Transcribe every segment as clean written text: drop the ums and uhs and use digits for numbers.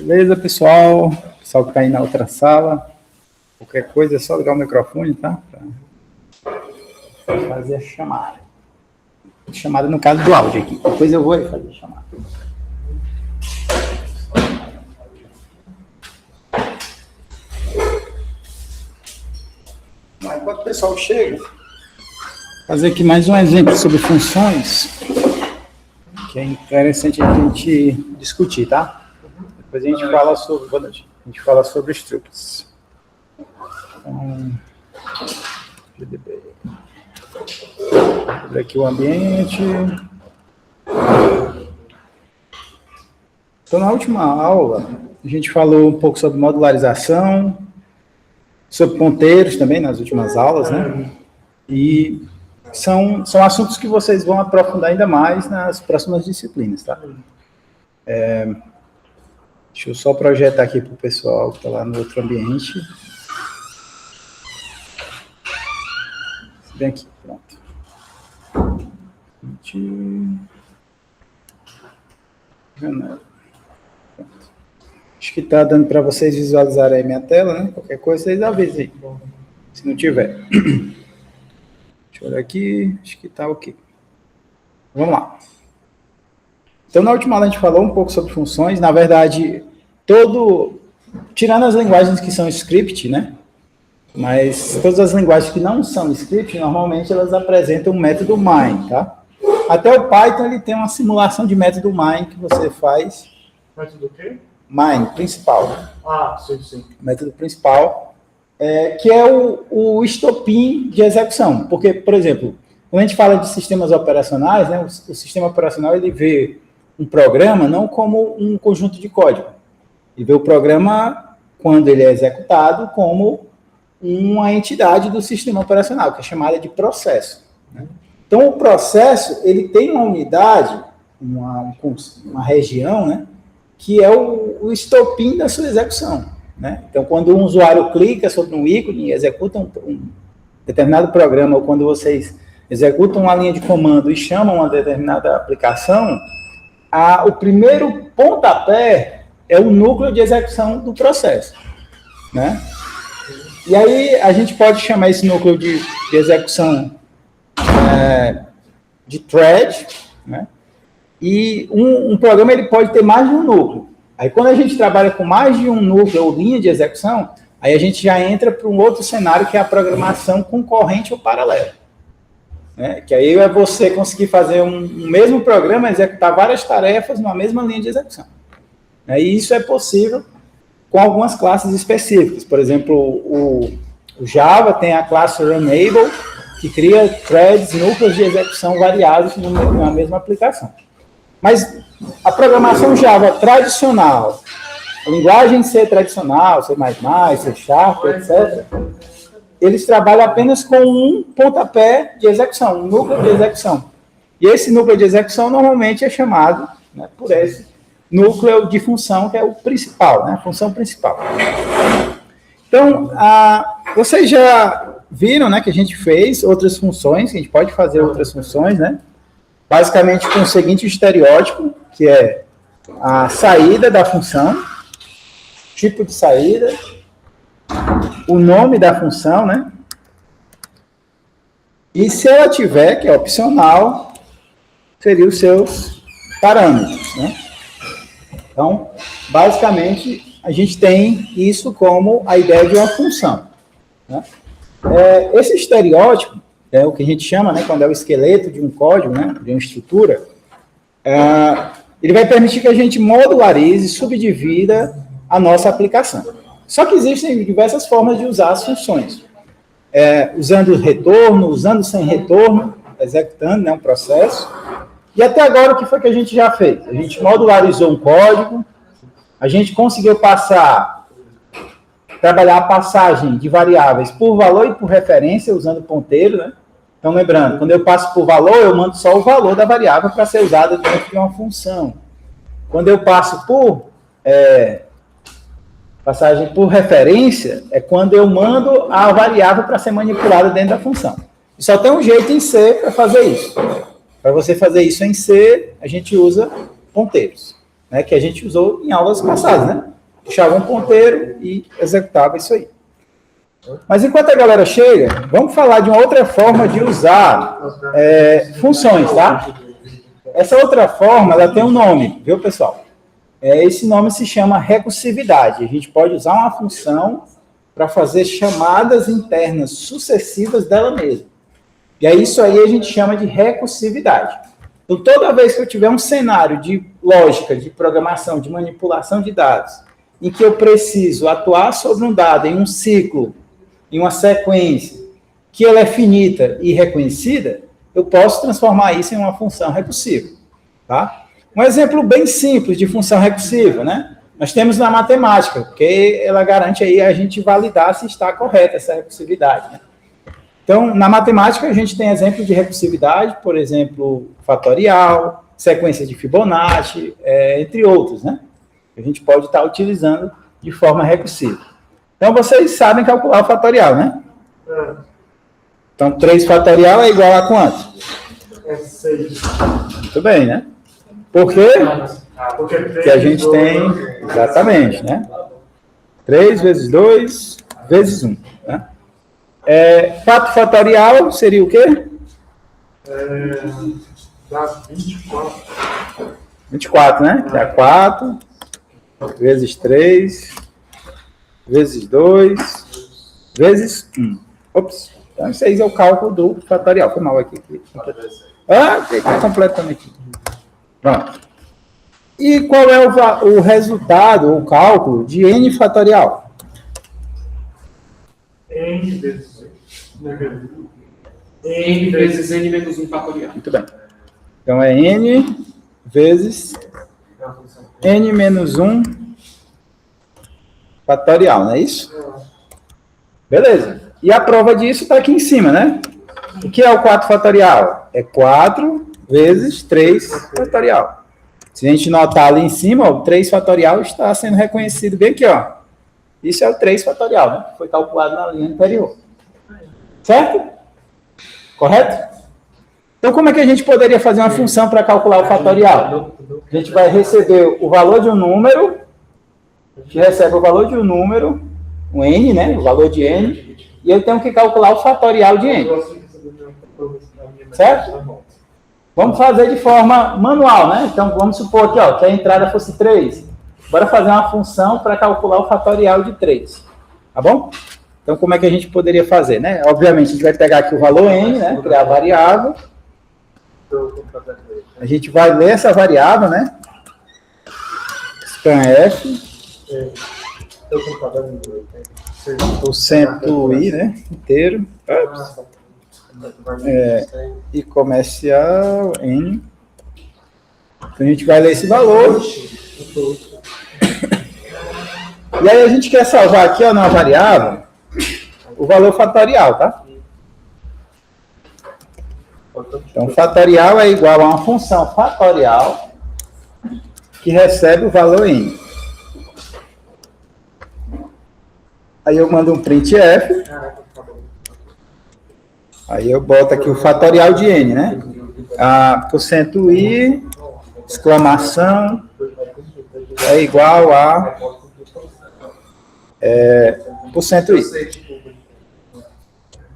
Beleza, pessoal? Pessoal que está aí na outra sala. Qualquer coisa é só ligar o microfone, tá? Para fazer a chamada. Chamada no caso do áudio aqui. Depois eu vou fazer a chamada. Mas enquanto o pessoal chega, vou fazer aqui mais um exemplo sobre funções, que é interessante a gente discutir, tá? Depois a gente fala sobre, boa noite, a gente fala sobre structs. Então, abrir aqui o ambiente. Então, na última aula, a gente falou um pouco sobre modularização, sobre ponteiros também, nas últimas aulas, né? E são assuntos que vocês vão aprofundar ainda mais nas próximas disciplinas, tá? Deixa eu só projetar aqui para o pessoal que está lá no outro ambiente. Vem aqui, pronto. Janela. Pronto. Acho que está dando para vocês visualizarem aí minha tela, né? Qualquer coisa, vocês avisem aí, se não tiver. Deixa eu olhar aqui, acho que está ok. Vamos lá. Então, na última aula a gente falou um pouco sobre funções. Na verdade, tirando as linguagens que são script, né? Mas todas as linguagens que não são script, normalmente elas apresentam o método main, tá? Até o Python, ele tem uma simulação de método main que você faz. Método o quê? Main, principal. Ah, sim. Método principal, que é o estopim de execução. Porque, por exemplo, quando a gente fala de sistemas operacionais, né, o sistema operacional ele vê um programa não como um conjunto de código. Ele vê o programa, quando ele é executado, como uma entidade do sistema operacional, que é chamada de processo, né? Então, o processo, ele tem uma unidade, uma região, né, que é o estopim da sua execução, né? Então, quando um usuário clica sobre um ícone e executa um determinado programa, ou quando vocês executam uma linha de comando e chamam uma determinada aplicação, o primeiro pontapé é o núcleo de execução do processo, né? E aí a gente pode chamar esse núcleo de execução de thread, né? E um programa ele pode ter mais de um núcleo. Aí quando a gente trabalha com mais de um núcleo ou linha de execução, aí a gente já entra para um outro cenário que é a programação concorrente ou paralela, né? Que aí é você conseguir fazer um mesmo programa, executar várias tarefas numa mesma linha de execução. E isso é possível com algumas classes específicas. Por exemplo, o Java tem a classe Runnable, que cria threads, núcleos de execução variados na mesma aplicação. Mas a programação Java tradicional, a linguagem C tradicional, C++, C Sharp, etc., eles trabalham apenas com um pontapé de execução, um núcleo de execução. E esse núcleo de execução normalmente é chamado, né, por esse núcleo de função, que é o principal, né, a função principal. Então, vocês já viram, né, que a gente fez outras funções, que a gente pode fazer outras funções, né, basicamente com o seguinte estereótipo, que é a saída da função, tipo de saída, o nome da função, né, e se ela tiver, que é opcional, seria os seus parâmetros, né. Então, basicamente, a gente tem isso como a ideia de uma função, né? Esse estereótipo, é o que a gente chama, né, quando é o esqueleto de um código, né, de uma estrutura, ele vai permitir que a gente modularize, subdivida a nossa aplicação. Só que existem diversas formas de usar as funções. Usando retorno, usando sem retorno, executando, né, um processo. E até agora, o que foi que a gente já fez? A gente modularizou um código, a gente conseguiu trabalhar a passagem de variáveis por valor e por referência, usando ponteiro, né? Então, lembrando, quando eu passo por valor, eu mando só o valor da variável para ser usada dentro de uma função. Quando eu passo por passagem por referência, é quando eu mando a variável para ser manipulada dentro da função. E só tem um jeito em C para fazer isso. Para você fazer isso em C, a gente usa ponteiros, né, que a gente usou em aulas passadas, né? puxava um ponteiro e executava isso aí. Mas enquanto a galera chega, vamos falar de uma outra forma de usar funções, tá? Essa outra forma, ela tem um nome, viu, pessoal? Esse nome se chama recursividade. A gente pode usar uma função para fazer chamadas internas sucessivas dela mesma. E aí isso aí a gente chama de recursividade. Então, toda vez que eu tiver um cenário de lógica, de programação, de manipulação de dados, em que eu preciso atuar sobre um dado em um ciclo, em uma sequência, que ela é finita e reconhecida, eu posso transformar isso em uma função recursiva. Tá? Um exemplo bem simples de função recursiva, né? Nós temos na matemática, porque ela garante aí a gente validar se está correta essa recursividade, né? Então, na matemática, a gente tem exemplos de recursividade, por exemplo, fatorial, sequência de Fibonacci, entre outros, né? A gente pode estar utilizando de forma recursiva. Então, vocês sabem calcular o fatorial, né? Então, 3 fatorial é igual a quanto? 6. Muito bem, né? Por quê? Porque a gente tem, exatamente, né? 3 vezes 2 vezes 1, né? 4 fatorial seria o quê? Dá 24. 24, né? Dá 4 vezes 3 vezes 2 vezes 1. Ops. Então, 6 é o cálculo do fatorial. Foi mal aqui. Está completamente. Pronto. E qual é o resultado, o cálculo de n fatorial? N vezes N vezes N menos 1 fatorial. Muito bem. Então, é n vezes n menos 1 fatorial, não é isso? Beleza. E a prova disso está aqui em cima, né? O que é o 4 fatorial? É 4 vezes 3 fatorial. Se a gente notar ali em cima, ó, o 3 fatorial está sendo reconhecido bem aqui, ó. Isso é o 3 fatorial, né? Que foi calculado na linha anterior. Certo? Correto? Então, como é que a gente poderia fazer uma função para calcular o fatorial? A gente vai receber o valor de um número, a gente recebe o valor de um número, o n, né? O valor de n, e eu tenho que calcular o fatorial de n. Certo? Vamos fazer de forma manual, né? Então, vamos supor aqui, ó, que a entrada fosse 3. Bora fazer uma função para calcular o fatorial de 3. Tá bom? Então, como é que a gente poderia fazer, né? Obviamente, a gente vai pegar aqui o valor n, né? Criar a variável. A gente vai ler essa variável, né? Scanf. O cento i, né? Inteiro. E comercial n. Então, a gente vai ler esse valor. E aí a gente quer salvar aqui, ó, na variável, o valor fatorial, tá? Então, fatorial é igual a uma função fatorial que recebe o valor n. Aí eu mando um printf. Aí eu boto aqui o fatorial de n, né? Porcento i, exclamação, é igual a porcento i.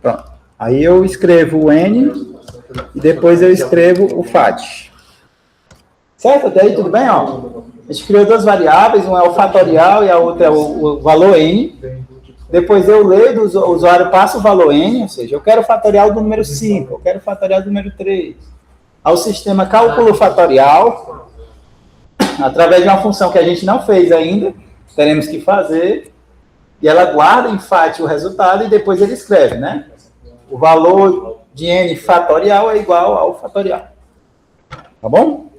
Pronto. Aí eu escrevo o n e depois eu escrevo o fat. Certo? Até aí tudo bem? Ó? A gente criou duas variáveis, uma é o fatorial e a outra é o valor n. Depois eu leio, o usuário passa o valor n, ou seja, eu quero o fatorial do número 5, eu quero o fatorial do número 3. Aí o sistema calcula o fatorial, através de uma função que a gente não fez ainda, teremos que fazer, e ela guarda em fat o resultado e depois ele escreve, né? O valor de n fatorial é igual ao fatorial. Tá bom?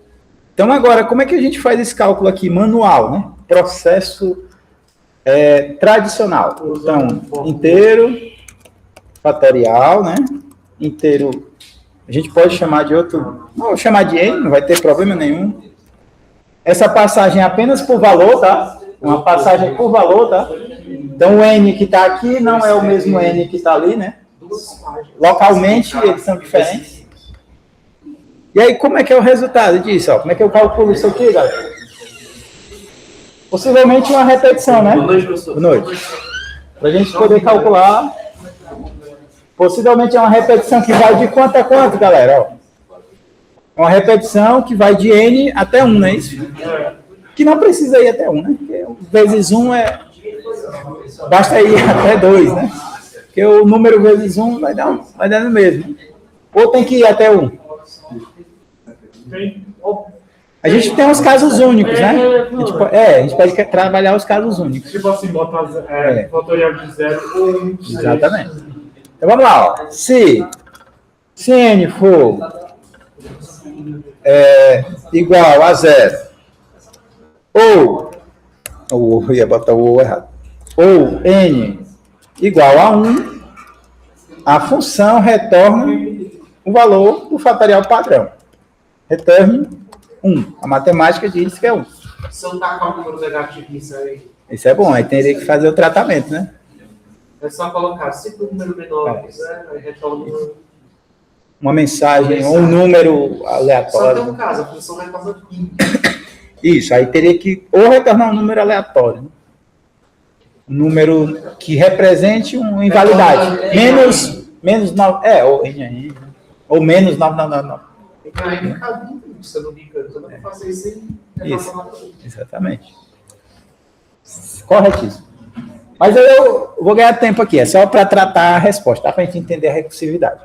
Então agora, como é que a gente faz esse cálculo aqui manual, né? Processo tradicional. Então, inteiro, fatorial, né? Inteiro, a gente pode chamar de outro, não, vou chamar de n, não vai ter problema nenhum. Essa passagem é apenas por valor, tá? Uma passagem por valor, tá? Então, o n que está aqui não é o mesmo n que está ali, né? Localmente, eles são diferentes. E aí, como é que é o resultado disso? Ó? Como é que eu calculo isso aqui, galera? Possivelmente uma repetição, né? Boa noite, professor. Boa noite. Para a gente poder calcular, possivelmente é uma repetição que vai de quanto a quanto, galera? Ó. É uma repetição que vai de n até 1, não é isso? Que não precisa ir até 1, né? Porque vezes 1 basta ir até 2, né? Porque o número vezes 1 vai dar no mesmo. Ou tem que ir até 1? A gente tem os casos únicos, né? A gente pode trabalhar os casos únicos. Tipo assim, botar fatorial de 0 ou 1. Exatamente. Então vamos lá, ó. Se n for igual a 0, ou eu ia botar o ou errado, ou n igual a 1, a função retorna o valor do fatorial padrão. Retorne 1. A matemática diz que é 1. Se eu tacar o número negativo nisso aí, Isso é bom, aí teria que fazer o tratamento, né? é só colocar sempre o número menor que quiser, aí retorna Uma mensagem ou um número Só aleatório. tem um caso, a função retorna 20. Isso, aí teria que ou retornar um número aleatório, né? Um número que represente uma invalidade. Menos 9, ou menos 999. Então aí não cabe você não me engano. Eu não vou fazer isso sem Isso. Exatamente. Corretíssimo. Mas eu vou ganhar tempo aqui, é só para tratar a resposta, tá? Para a gente entender a recursividade.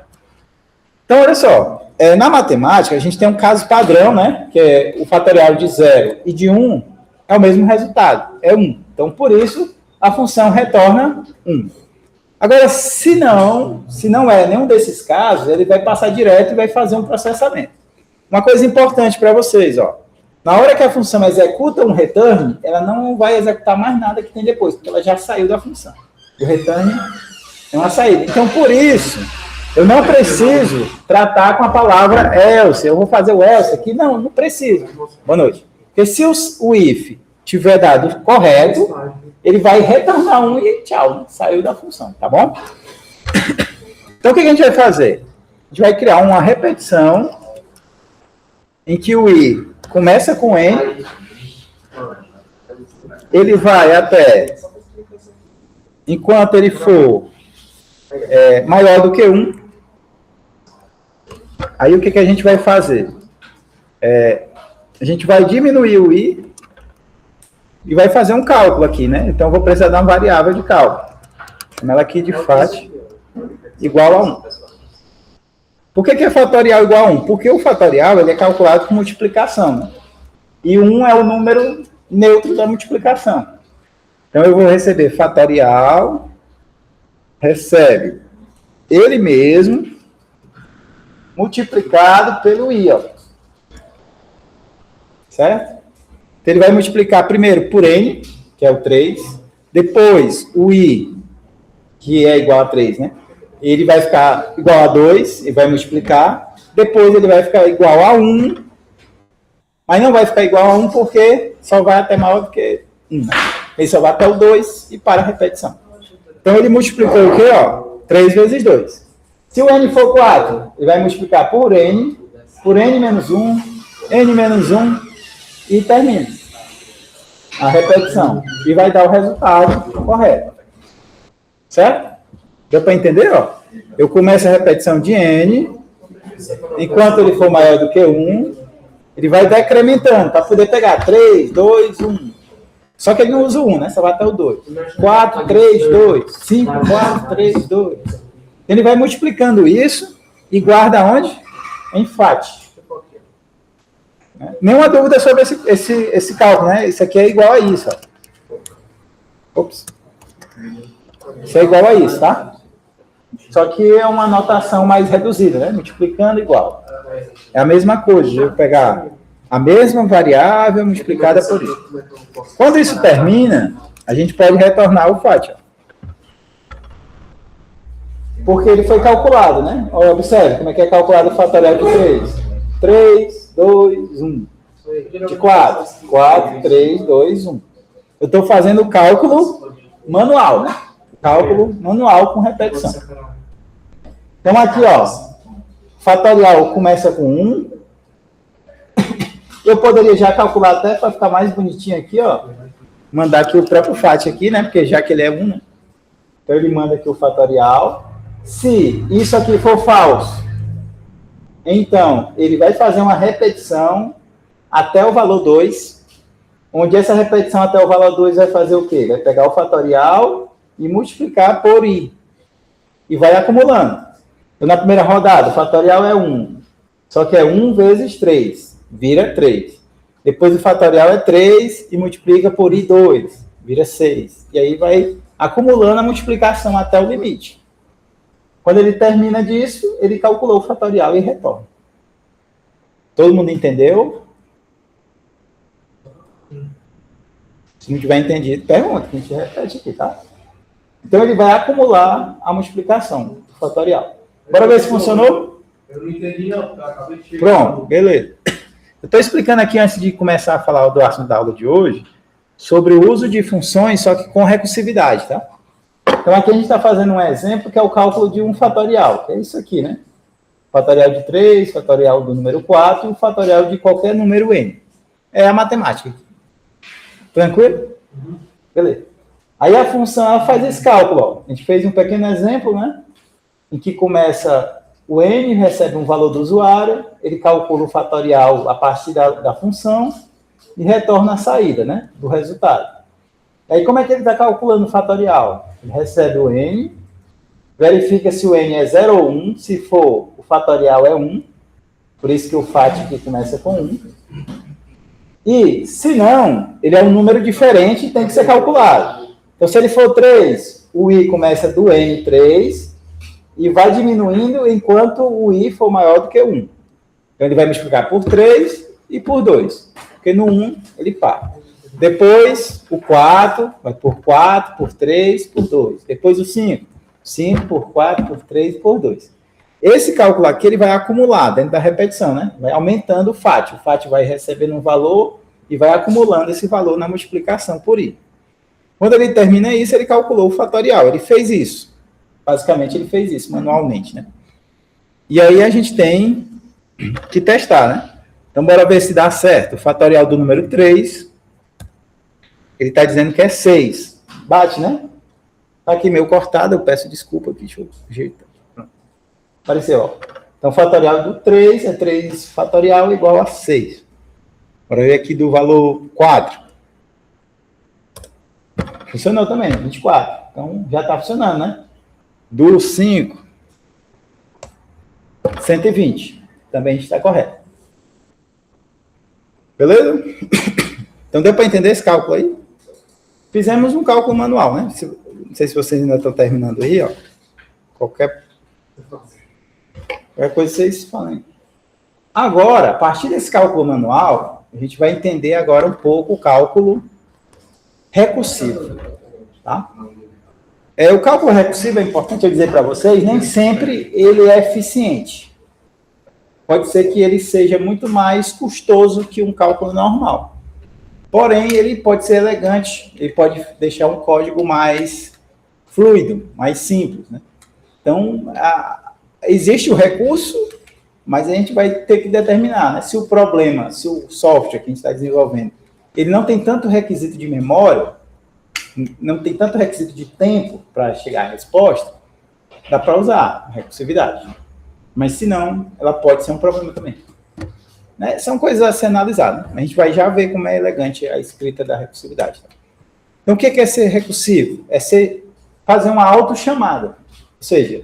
Então, olha só, na matemática a gente tem um caso padrão, né? Que é o fatorial de 0 e de 1 é o mesmo resultado, é 1. Então, por isso, a função retorna 1. Agora, se não é nenhum desses casos, ele vai passar direto e vai fazer um processamento. Uma coisa importante para vocês, ó. Na hora que a função executa um return, ela não vai executar mais nada que tem depois, porque ela já saiu da função. O return é uma saída. Então, por isso, eu não preciso tratar com a palavra else. Eu vou fazer o else aqui. Não preciso. Boa noite. Porque se o if tiver dado correto, ele vai retornar 1 e tchau, né? Saiu da função, tá bom? Então, o que a gente vai fazer? A gente vai criar uma repetição em que o i começa com n, ele vai até, enquanto ele for maior do que 1, aí o que a gente vai fazer? A gente vai diminuir o i e vai fazer um cálculo aqui, né? Então, eu vou precisar dar uma variável de cálculo. Chama ela aqui de fat igual a 1. Por que é fatorial igual a 1? Porque o fatorial ele é calculado com multiplicação, né? E 1 é o número neutro da multiplicação. Então, eu vou receber fatorial, recebe ele mesmo, multiplicado pelo i, ó. Certo? Então, ele vai multiplicar primeiro por n, que é o 3, depois o i, que é igual a 3, né? Ele vai ficar igual a 2 e vai multiplicar. Depois ele vai ficar igual a 1. Mas não vai ficar igual a 1 porque só vai até maior do que 1. Ele só vai até o 2 e para a repetição. Então ele multiplicou o quê? Ó? 3 vezes 2. Se o n for 4, ele vai multiplicar por n menos 1, n menos 1 e termina a repetição. E vai dar o resultado correto. Certo? Deu para entender? Ó? Eu começo a repetição de n, enquanto ele for maior do que 1, ele vai decrementando para poder pegar 3, 2, 1. Só que ele não usa o 1, né? Só vai até o 2. 4, 3, 2. 5, 4, 3, 2. Ele vai multiplicando isso e guarda onde? Em fat. Nenhuma dúvida sobre esse cálculo, né? Isso aqui é igual a isso. Ó. Ops. Isso é igual a isso, tá? Só que é uma notação mais reduzida, né? Multiplicando igual. É a mesma coisa. Eu vou pegar a mesma variável multiplicada por isso. Quando isso termina, a gente pode retornar o fat. Ó. Porque ele foi calculado, né? Observe como é que é calculado o fatorial de 3. 3, 2, 1. De 4. 4, 3, 2, 1. Eu estou fazendo o cálculo manual, né? Cálculo manual com repetição. Então, aqui, ó, fatorial começa com 1. Eu poderia já calcular até para ficar mais bonitinho aqui, ó. mandar aqui o próprio FAT aqui, né? Porque já que ele é 1, né? Então ele manda aqui o fatorial. Se isso aqui for falso, então ele vai fazer uma repetição até o valor 2, onde essa repetição até o valor 2 vai fazer o quê? Vai pegar o fatorial e multiplicar por i. E vai acumulando. Então, na primeira rodada, o fatorial é 1. Só que é 1 vezes 3, vira 3. Depois o fatorial é 3 e multiplica por i2, vira 6. E aí vai acumulando a multiplicação até o limite. Quando ele termina disso, ele calculou o fatorial e retorna. Todo mundo entendeu? Se não tiver entendido, pergunta, que a gente repete aqui, tá? Então ele vai acumular a multiplicação do fatorial. Bora ver se funcionou? Eu não entendi, não. Eu acabei de chegar. Pronto, beleza. Eu estou explicando aqui, antes de começar a falar do assunto da aula de hoje, sobre o uso de funções, só que com recursividade, tá? Então, aqui a gente está fazendo um exemplo que é o cálculo de um fatorial, que é isso aqui, né? Fatorial de 3, fatorial do número 4 e o fatorial de qualquer número n. É a matemática. Tranquilo? Beleza. Aí a função ela faz esse cálculo, ó. A gente fez um pequeno exemplo, né? Em que começa o n, recebe um valor do usuário, ele calcula o fatorial a partir da função e retorna a saída, né? Do resultado. Aí como é que ele está calculando o fatorial? Ele recebe o n, verifica se o n é 0 ou 1, se for, o fatorial é 1, por isso que o FAT aqui começa com 1. E, se não, ele é um número diferente e tem que ser calculado. Então, se ele for 3, o i começa do n3 e vai diminuindo enquanto o i for maior do que 1. Então, ele vai multiplicar por 3 e por 2, porque no 1 ele para. Depois, o 4, vai por 4, por 3, por 2. Depois o 5. 5 por 4, por 3, por 2. Esse cálculo aqui, ele vai acumular dentro da repetição, né? Vai aumentando o FAT. O FAT vai recebendo um valor e vai acumulando esse valor na multiplicação por i. Quando ele termina isso, ele calculou o fatorial. Ele fez isso. Basicamente, ele fez isso manualmente, né? E aí, a gente tem que testar, né? Então, bora ver se dá certo. O fatorial do número 3... Ele está dizendo que é 6. Bate, né? Está aqui meio cortado, eu peço desculpa aqui, deixa eu ajeitar. Apareceu, ó. Então, o fatorial do 3 é 3 fatorial igual a 6. Bora ver aqui do valor 4. Funcionou também, 24. Então, já está funcionando, né? Do 5, 120. Também está correto. Beleza? Então, deu para entender esse cálculo aí? Fizemos um cálculo manual, né? Não sei se vocês ainda estão terminando aí, ó. Qualquer coisa vocês falem. Agora, a partir desse cálculo manual, a gente vai entender agora um pouco o cálculo recursivo, tá? O cálculo recursivo, é importante eu dizer para vocês, nem sempre ele é eficiente. Pode ser que ele seja muito mais custoso que um cálculo normal. Porém, ele pode ser elegante, ele pode deixar um código mais fluido, mais simples, né? Então, existe o recurso, mas a gente vai ter que determinar, né? Se o problema, se o software que a gente está desenvolvendo, ele não tem tanto requisito de memória, não tem tanto requisito de tempo para chegar à resposta, dá para usar a recursividade. Mas, se não, ela pode ser um problema também. Né? São coisas a ser analisadas. A gente vai já ver como é elegante a escrita da recursividade. Então, o que é ser recursivo? É fazer uma autochamada. Ou seja,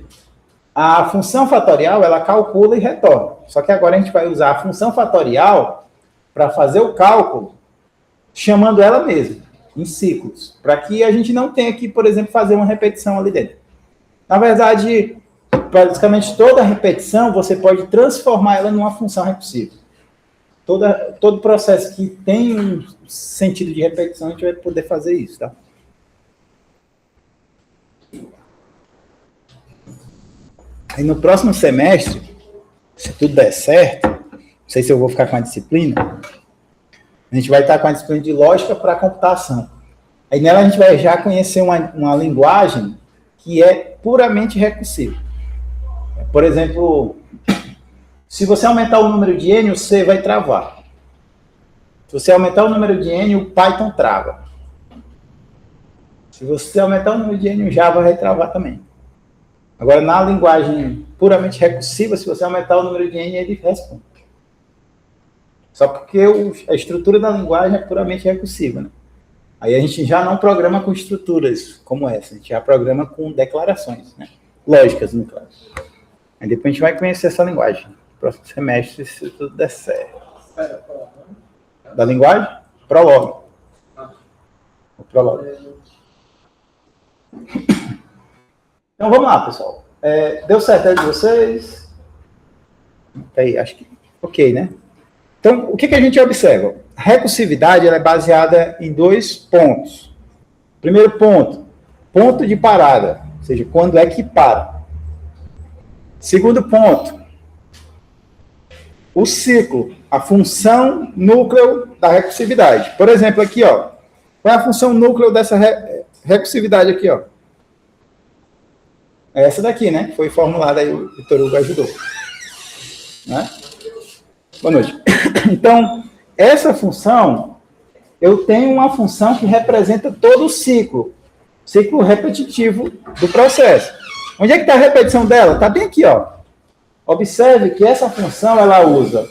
a função fatorial, ela calcula e retorna. Só que agora a gente vai usar a função fatorial para fazer o cálculo, chamando ela mesma, em ciclos. Para que a gente não tenha que, por exemplo, fazer uma repetição ali dentro. Na verdade, praticamente toda repetição, você pode transformar ela numa função recursiva. Todo processo que tem um sentido de repetição, a gente vai poder fazer isso, tá? Aí no próximo semestre, se tudo der certo, não sei se eu vou ficar com a disciplina, a gente vai estar com a disciplina de lógica para computação. Aí nela a gente vai já conhecer uma linguagem que é puramente recursiva. Por exemplo, se você aumentar o número de n, o C vai travar. Se você aumentar o número de n, o Python trava. Se você aumentar o número de N, o Java vai travar também. Agora, na linguagem puramente recursiva, se você aumentar o número de N, ele responde. Só porque a estrutura da linguagem é puramente recursiva, né? Aí a gente já não programa com estruturas como essa, a gente já programa com declarações, né? Lógicas, no caso. Aí depois a gente vai conhecer essa linguagem. Próximo semestre, se tudo der certo. Da linguagem? Prolog. O Prolog. Então vamos lá, pessoal. Deu certo aí de vocês? Aí, acho que ok, né? Então, o que a gente observa? A recursividade ela é baseada em 2 pontos. Primeiro ponto, ponto de parada, ou seja, quando é que para. Segundo ponto, o ciclo, a função núcleo da recursividade. Por exemplo, aqui, ó, qual é a função núcleo dessa recursividade aqui, ó? É essa daqui, né? Que foi formulada aí, o Vitor Hugo ajudou. Né? Boa noite. Então, essa função, eu tenho uma função que representa todo o ciclo repetitivo do processo. Onde é que está a repetição dela? Está bem aqui, ó. Observe que essa função, ela usa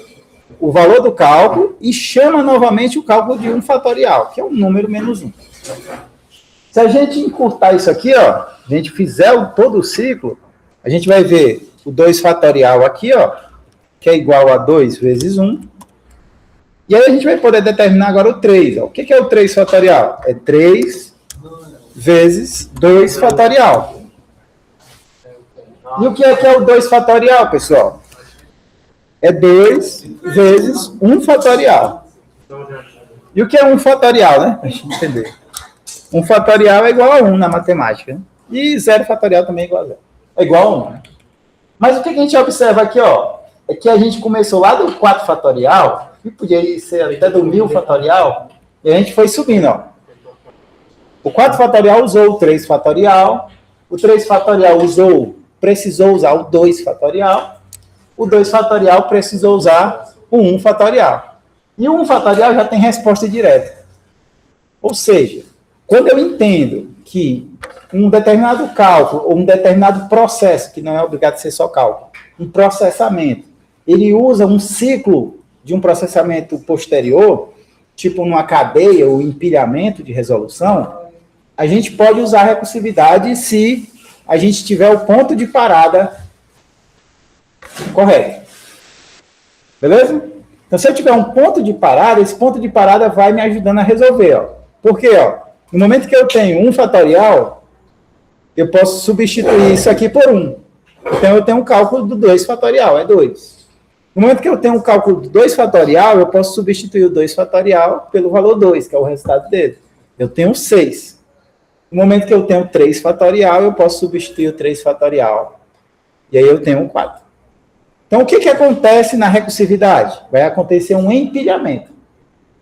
o valor do cálculo e chama novamente o cálculo de 1 fatorial, que é um número menos 1. Se a gente encurtar isso aqui, ó, a gente fizer todo o ciclo, a gente vai ver o 2 fatorial aqui, ó, que é igual a 2 vezes 1. E aí a gente vai poder determinar agora o 3. Ó. O que é o 3 fatorial? É 3 vezes 2 fatorial. E o que é o 2 fatorial, pessoal? É 2 vezes 1 fatorial. E o que é 1 fatorial, né? Para a gente entender. 1 fatorial é igual a 1 na matemática. Né? E 0 fatorial também é igual a 0. É igual a 1. Né? Mas o que a gente observa aqui, ó, é que a gente começou lá do 4 fatorial, e podia ser até do 1000 fatorial, e a gente foi subindo, ó. O 4 fatorial usou o 3 fatorial, o 3 fatorial precisou usar o 2 fatorial, o 2 fatorial precisou usar o 1 fatorial. E o 1 fatorial já tem resposta direta. Ou seja, quando eu entendo que um determinado cálculo, ou um determinado processo, que não é obrigado a ser só cálculo, um processamento, ele usa um ciclo de um processamento posterior, tipo numa cadeia ou empilhamento de resolução, a gente pode usar a recursividade se a gente tiver o ponto de parada correto. Beleza? Então, se eu tiver um ponto de parada, esse ponto de parada vai me ajudando a resolver. Ó. Por quê? Ó? No momento que eu tenho 1 fatorial, eu posso substituir isso aqui por 1. Então, eu tenho um cálculo do 2 fatorial, é 2. No momento que eu tenho um cálculo do 2 fatorial, eu posso substituir o 2 fatorial pelo valor 2, que é o resultado dele. Eu tenho 6. No momento que eu tenho 3 fatorial, eu posso substituir o 3 fatorial. E aí eu tenho um 4. Então, o que acontece na recursividade? Vai acontecer um empilhamento.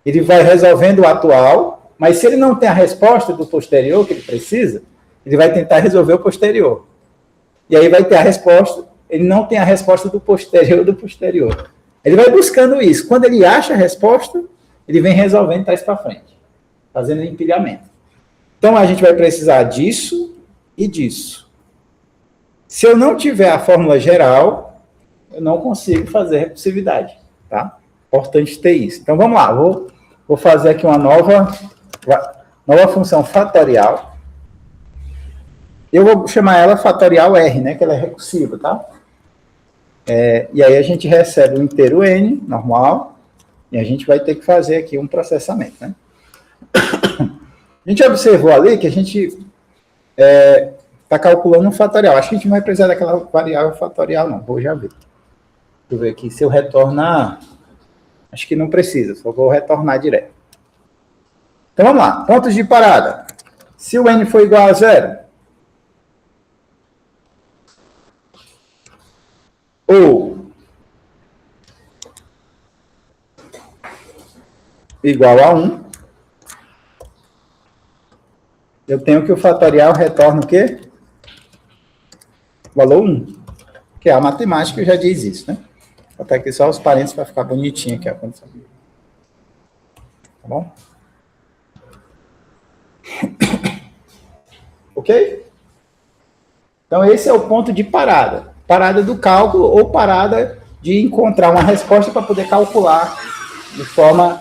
Ele vai resolvendo o atual, mas se ele não tem a resposta do posterior que ele precisa, ele vai tentar resolver o posterior. E aí vai ter a resposta, ele não tem a resposta do posterior. Ele vai buscando isso. Quando ele acha a resposta, ele vem resolvendo trás para frente, fazendo empilhamento. Então, a gente vai precisar disso e disso. Se eu não tiver a fórmula geral, eu não consigo fazer recursividade, tá? Importante ter isso. Então, vamos lá. Vou fazer aqui uma nova função fatorial. Eu vou chamar ela fatorial R, né? Que ela é recursiva, tá? E aí a gente recebe o inteiro N, normal, e a gente vai ter que fazer aqui um processamento, né? A gente observou ali que a gente está calculando um fatorial. Acho que a gente não vai precisar daquela variável fatorial, não. Vou já ver. Deixa eu ver aqui. Se eu retornar, acho que não precisa, só vou retornar direto. Então, vamos lá. Pontos de parada. Se o N for igual a 0, ou igual a 1, eu tenho que o fatorial retorna o quê? Valor 1. Que é a matemática já diz isso, né? Vou botar aqui só os parênteses para ficar bonitinho aqui a condição. Tá bom? Ok? Então, esse é o ponto de parada. Parada do cálculo ou parada de encontrar uma resposta para poder calcular de forma...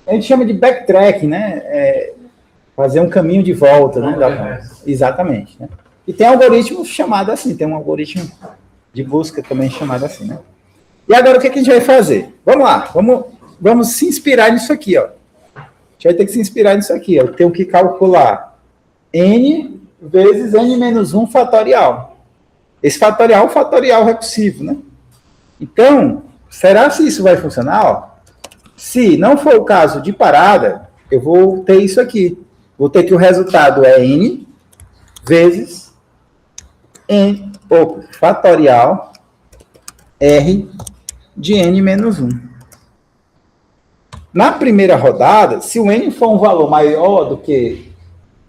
a gente chama de backtrack, né? Fazer um caminho de volta, né? Exatamente. Né? E tem algoritmo chamado assim, tem um algoritmo de busca também chamado assim, né? E agora o que a gente vai fazer? Vamos lá, vamos se inspirar nisso aqui, ó. A gente vai ter que se inspirar nisso aqui, ó. Eu tenho que calcular n vezes n menos 1 fatorial. Esse fatorial é um fatorial recursivo, né? Então, será se isso vai funcionar? Ó? Se não for o caso de parada, eu vou ter isso aqui. Vou ter que o resultado é n vezes n, fatorial r de n menos 1. Na primeira rodada, se o n for um valor maior do que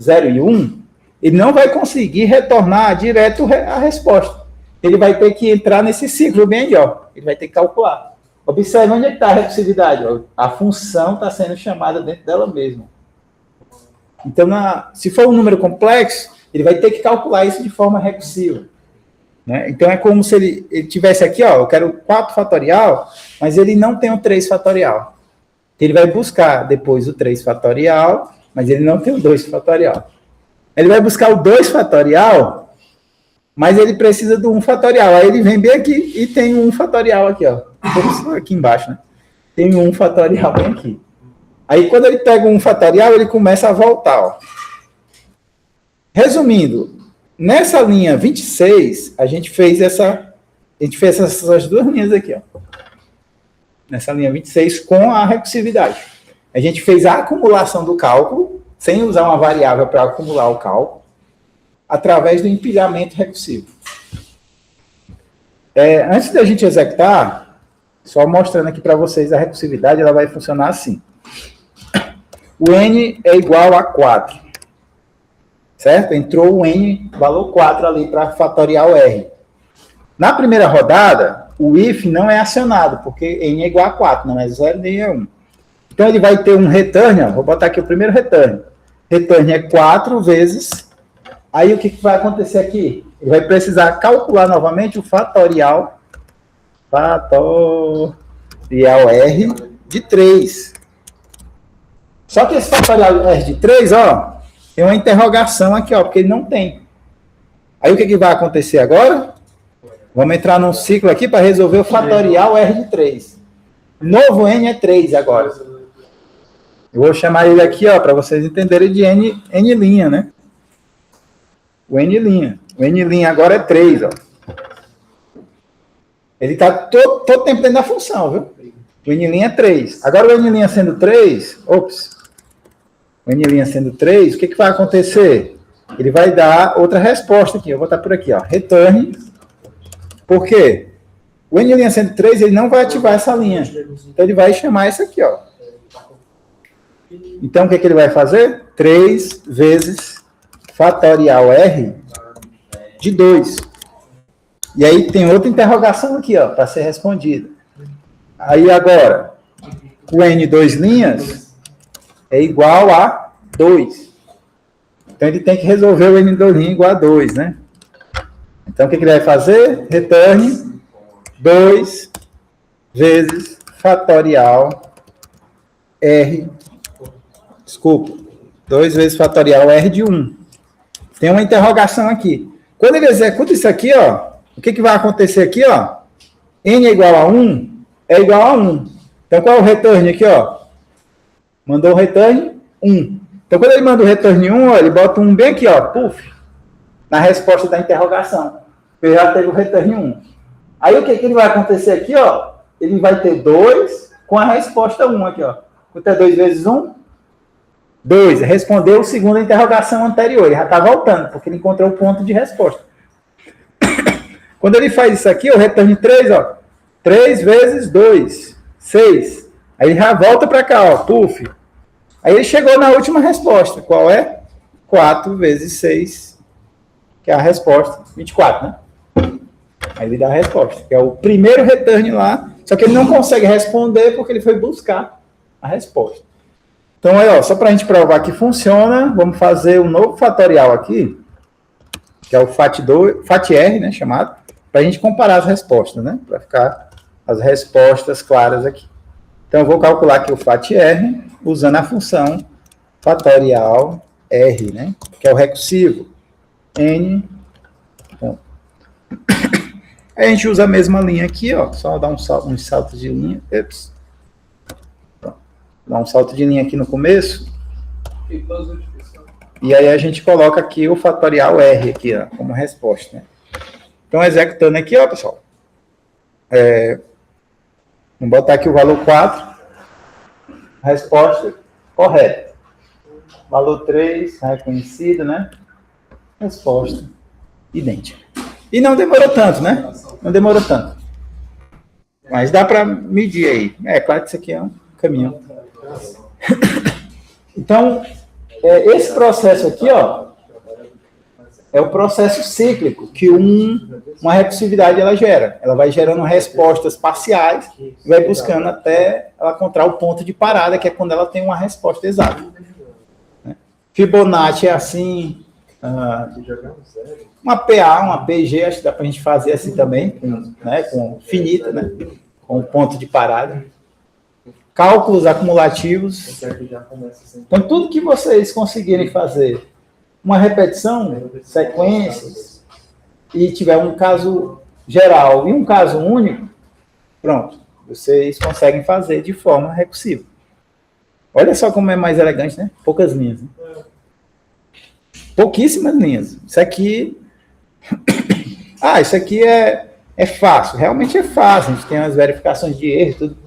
0 e 1, ele não vai conseguir retornar direto a resposta. Ele vai ter que entrar nesse ciclo bem aí, ó. Ele vai ter que calcular. Observe onde está a recursividade. Ó. A função está sendo chamada dentro dela mesma. Então, se for um número complexo, ele vai ter que calcular isso de forma recursiva. Né? Então, é como se ele tivesse aqui, ó, eu quero 4 fatorial, mas ele não tem o 3 fatorial. Ele vai buscar depois o 3 fatorial, mas ele não tem o 2 fatorial. Ele vai buscar o 2 fatorial, mas ele precisa do 1 fatorial. Aí ele vem bem aqui e tem um 1 fatorial aqui, ó. Aqui embaixo, né? Tem um 1 fatorial bem aqui. Aí quando ele pega um 1 fatorial, ele começa a voltar, ó. Resumindo, nessa linha 26, a gente fez essas duas linhas aqui, ó. Nessa linha 26 com a recursividade. A gente fez a acumulação do cálculo, sem usar uma variável para acumular o cálculo, através do empilhamento recursivo. Antes da gente executar, só mostrando aqui para vocês a recursividade, ela vai funcionar assim. O n é igual a 4. Certo? Entrou o n, valor 4 ali para fatorial r. Na primeira rodada, o if não é acionado, porque n é igual a 4, não é 0 nem é 1. Então, ele vai ter um return, ó, vou botar aqui o primeiro return. Return é 4 vezes... Aí, o que vai acontecer aqui? Ele vai precisar calcular novamente o fatorial r de 3. Só que esse fatorial r de 3, ó, tem uma interrogação aqui, ó, porque ele não tem. Aí, o que vai acontecer agora? Vamos entrar num ciclo aqui para resolver o fatorial r de 3. Novo n é 3 agora. Eu vou chamar ele aqui, ó, para vocês entenderem de n', né? O n'. O n' agora é 3, ó. Ele está todo tempo dentro da função, viu? O n' é 3. Agora o n' sendo 3, o n' sendo 3, o que vai acontecer? Ele vai dar outra resposta aqui. Eu vou botar por aqui, ó. Return. Por quê? O n' sendo 3, ele não vai ativar essa linha. Então, ele vai chamar essa aqui, ó. Então, o que ele vai fazer? 3 vezes fatorial r de 2. E aí, tem outra interrogação aqui, ó, para ser respondida. Aí, agora, o n2' é igual a 2. Então, ele tem que resolver o n2' igual a 2, né? Então, o que ele vai fazer? Return 2 vezes fatorial r... Desculpa. 2 vezes fatorial r de 1. Tem uma interrogação aqui. Quando ele executa isso aqui, ó, o que vai acontecer aqui, ó? N é igual a 1, é igual a 1. Então, qual é o return aqui, ó? Mandou o return 1. Então, quando ele manda o return 1, ó, ele bota um bem aqui, ó, puff, na resposta da interrogação. Ele já teve o return 1. Aí, o que ele vai acontecer aqui, ó? Ele vai ter 2 com a resposta 1 aqui, ó. Quanto é 2 vezes 1? 2. Respondeu a segunda interrogação anterior. Ele já está voltando, porque ele encontrou o ponto de resposta. Quando ele faz isso aqui, o return 3, ó. 3 vezes 2. 6. Aí ele já volta para cá, ó. Puff. Aí ele chegou na última resposta. Qual é? 4 vezes 6. Que é a resposta. 24, né? Aí ele dá a resposta. Que é o primeiro return lá. Só que ele não consegue responder porque ele foi buscar a resposta. Então, aí, ó, só para a gente provar que funciona, vamos fazer um novo fatorial aqui, que é o FAT-R, né, chamado, para a gente comparar as respostas, né, para ficar as respostas claras aqui. Então, eu vou calcular aqui o FAT-R usando a função fatorial R, né, que é o recursivo N. Bom. Aí a gente usa a mesma linha aqui, ó, só dar uns saltos de linha. Ups. Dá um salto de linha aqui no começo. E aí a gente coloca aqui o fatorial R aqui, ó, como resposta, né? Então, executando aqui, ó, pessoal. Vamos botar aqui o valor 4. Resposta correta. Valor 3, reconhecido, né? Resposta idêntica. E não demorou tanto, né? Não demorou tanto. Mas dá para medir aí. É claro que isso aqui é um caminho. Então, esse processo aqui, ó, é o processo cíclico que uma recursividade ela gera. Ela vai gerando respostas parciais e vai buscando até ela encontrar o ponto de parada, que é quando ela tem uma resposta exata. Fibonacci é assim, uma PA, uma PG, acho que dá para a gente fazer assim também, com finita, né, com ponto de parada. Cálculos acumulativos. Então, tudo que vocês conseguirem fazer, uma repetição, sequências, e tiver um caso geral e um caso único, pronto, vocês conseguem fazer de forma recursiva. Olha só como é mais elegante, né? Poucas linhas. Né? Pouquíssimas linhas. Isso aqui... isso aqui é fácil. Realmente é fácil. A gente tem as verificações de erro e tudo.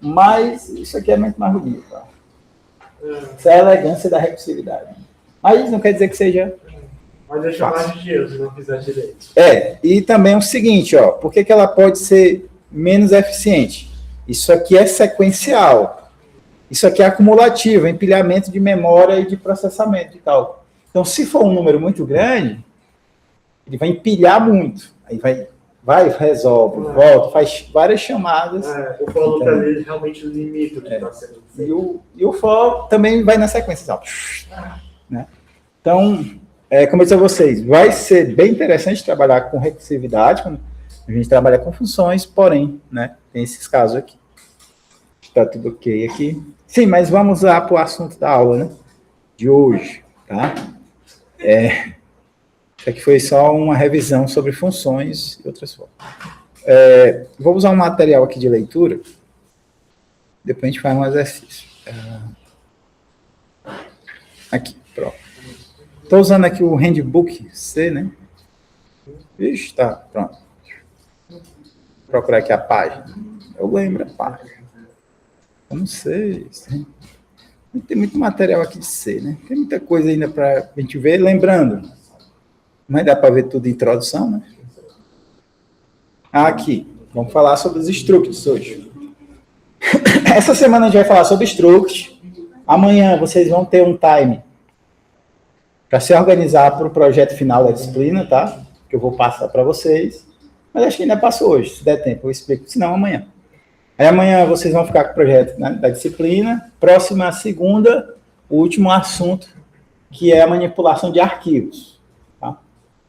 Mas isso aqui é muito mais bonito. Tá? Isso é a elegância da recursividade. Mas isso não quer dizer que seja... Mas deixa mais de erro se não fizer direito. E também o seguinte, ó, por que ela pode ser menos eficiente? Isso aqui é sequencial. Isso aqui é acumulativo, empilhamento de memória e de processamento de cálculo. Então, se for um número muito grande, ele vai empilhar muito. Aí resolve, volta, faz várias chamadas. O for então, dele realmente limita o que está sendo feito. E o for também vai na sequência. Né? Então, como eu disse a vocês, vai ser bem interessante trabalhar com recursividade, quando a gente trabalha com funções, porém, né, tem esses casos aqui. Está tudo ok aqui. Sim, mas vamos lá para o assunto da aula, né, de hoje, tá? Isso aqui foi só uma revisão sobre funções e outras formas. Vou usar um material aqui de leitura, depois a gente faz um exercício. Aqui, pronto. Estou usando aqui o Handbook C, né? Ixi, tá, pronto. Vou procurar aqui a página. Eu lembro a página. Eu não sei. Não tem muito material aqui de C, né? Tem muita coisa ainda para a gente ver. Lembrando, mas dá para ver tudo em introdução, né? Aqui, vamos falar sobre os structs hoje. Essa semana a gente vai falar sobre structs. Amanhã vocês vão ter um time para se organizar para o projeto final da disciplina, tá? Que eu vou passar para vocês. Mas acho que ainda passou hoje, se der tempo, eu explico, senão amanhã. Aí amanhã vocês vão ficar com o projeto, né, da disciplina. Próxima segunda, o último assunto, que é a manipulação de arquivos. Tá?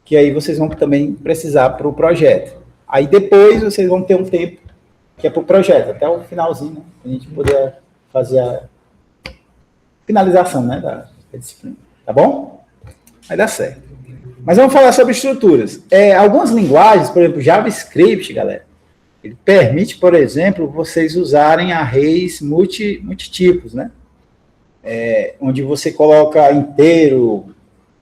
Que aí vocês vão também precisar para o projeto. Aí depois vocês vão ter um tempo que é para o projeto, até o finalzinho, né? Para a gente poder fazer a finalização, né, da disciplina. Tá bom? Vai dar certo. Mas vamos falar sobre estruturas. Algumas linguagens, por exemplo, JavaScript, galera, ele permite, por exemplo, vocês usarem arrays multitipos, né? Onde você coloca inteiro,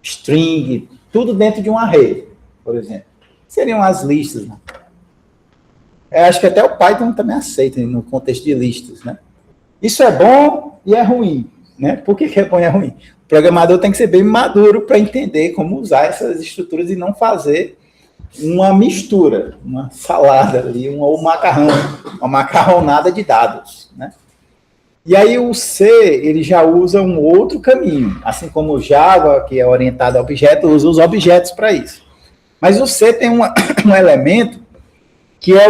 string, tudo dentro de um array, por exemplo. Seriam as listas, né? Acho que até o Python também aceita no contexto de listas, né? Isso é bom e é ruim, né? Por que é bom e é ruim? O programador tem que ser bem maduro para entender como usar essas estruturas e não fazer uma mistura, uma salada ali, um macarrão, uma macarronada de dados, né? E aí o C, ele já usa um outro caminho, assim como o Java, que é orientado a objetos, usa os objetos para isso. Mas o C tem um elemento que é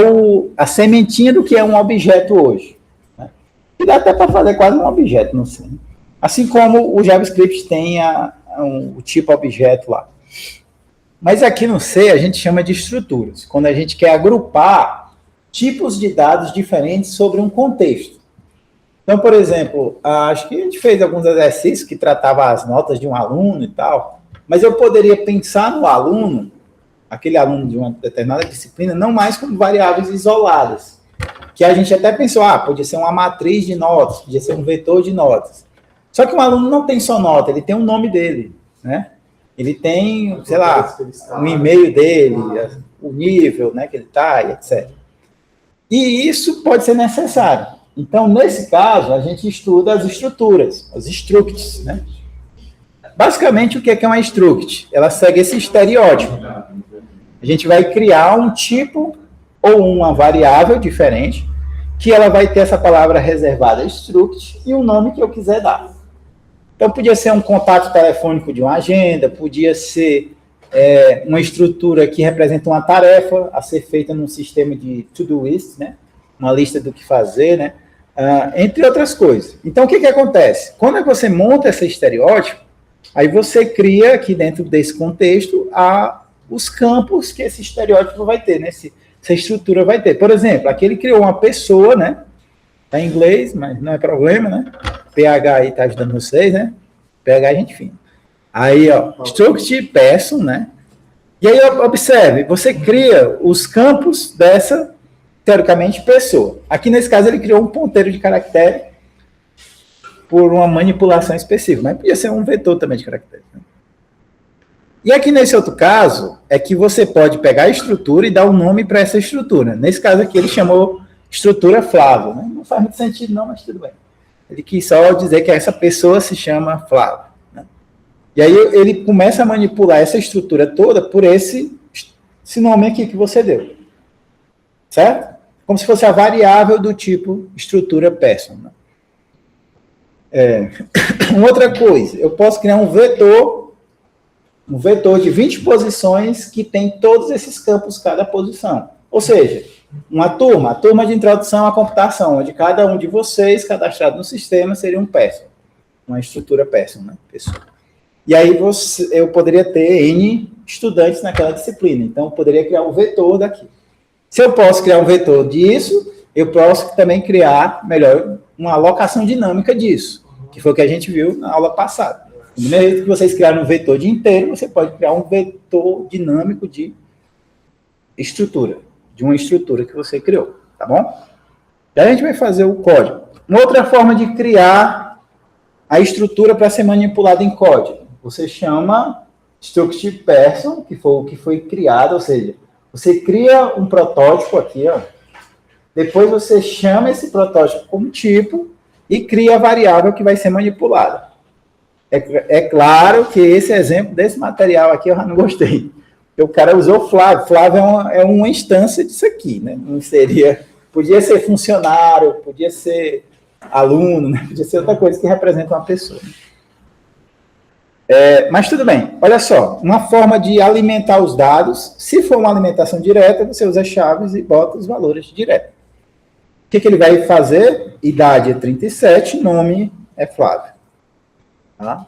a sementinha do que é um objeto hoje, né? E dá até para fazer quase um objeto no C. Assim como o JavaScript tem o tipo objeto lá. Mas aqui no C a gente chama de estruturas, quando a gente quer agrupar tipos de dados diferentes sobre um contexto. Então, por exemplo, acho que a gente fez alguns exercícios que tratavam as notas de um aluno e tal, mas eu poderia pensar no aluno, aquele aluno de uma determinada disciplina, não mais como variáveis isoladas, que a gente até pensou, podia ser uma matriz de notas, podia ser um vetor de notas. Só que um aluno não tem só nota, ele tem um nome dele, né? Ele tem, sei lá, um e-mail dele, o nível, né, que ele está, etc. E isso pode ser necessário. Então, nesse caso, a gente estuda as estruturas, as structs, né? Basicamente, o que é uma struct? Ela segue esse estereótipo. A gente vai criar um tipo ou uma variável diferente, que ela vai ter essa palavra reservada struct e um nome que eu quiser dar. Então, podia ser um contato telefônico de uma agenda, podia ser uma estrutura que representa uma tarefa a ser feita num sistema de to-do-list, né? Uma lista do que fazer, né? Entre outras coisas. Então, o que acontece? Quando você monta esse estereótipo, aí você cria aqui dentro desse contexto os campos que esse estereótipo vai ter, né? Essa estrutura vai ter. Por exemplo, aqui ele criou uma pessoa, né? Está em inglês, mas não é problema, né? PH aí está ajudando vocês, né? PH, gente fina. Aí, ó, struct person, né? E aí, observe, você cria os campos dessa, teoricamente, pessoa. Aqui, nesse caso, ele criou um ponteiro de caractere por uma manipulação específica, mas podia ser um vetor também de caractere. Né? E aqui, nesse outro caso, é que você pode pegar a estrutura e dar um nome para essa estrutura. Nesse caso aqui, ele chamou estrutura Flávio, né? Não faz muito sentido não, mas tudo bem. Ele quis só dizer que essa pessoa se chama Flávio. Né? E aí ele começa a manipular essa estrutura toda por esse nome aqui que você deu. Certo? Como se fosse a variável do tipo estrutura person. Né? Uma outra coisa, eu posso criar um vetor de 20 posições que tem todos esses campos, cada posição. Ou seja, a turma de introdução à computação, onde cada um de vocês, cadastrado no sistema, seria um person, uma estrutura person, né? Pessoa. E aí eu poderia ter N estudantes naquela disciplina, então eu poderia criar um vetor daqui. Se eu posso criar um vetor disso, eu posso também criar, uma alocação dinâmica disso, que foi o que a gente viu na aula passada. Do mesmo jeito que vocês criaram um vetor de inteiro, você pode criar um vetor dinâmico de estrutura, de uma estrutura que você criou, tá bom? E aí a gente vai fazer o código. Uma outra forma de criar a estrutura para ser manipulada em código, você chama struct person, que foi o que foi criado, ou seja, você cria um protótipo aqui, ó. Depois você chama esse protótipo como tipo e cria a variável que vai ser manipulada. É claro que esse exemplo desse material aqui eu já não gostei. O cara usou Flávio. Flávio é uma instância disso aqui, né? Não seria... Podia ser funcionário, podia ser aluno, né? Podia ser outra coisa que representa uma pessoa. Mas tudo bem. Olha só, uma forma de alimentar os dados, se for uma alimentação direta, você usa chaves e bota os valores direto. O que ele vai fazer? Idade é 37, nome é Flávio. Tá?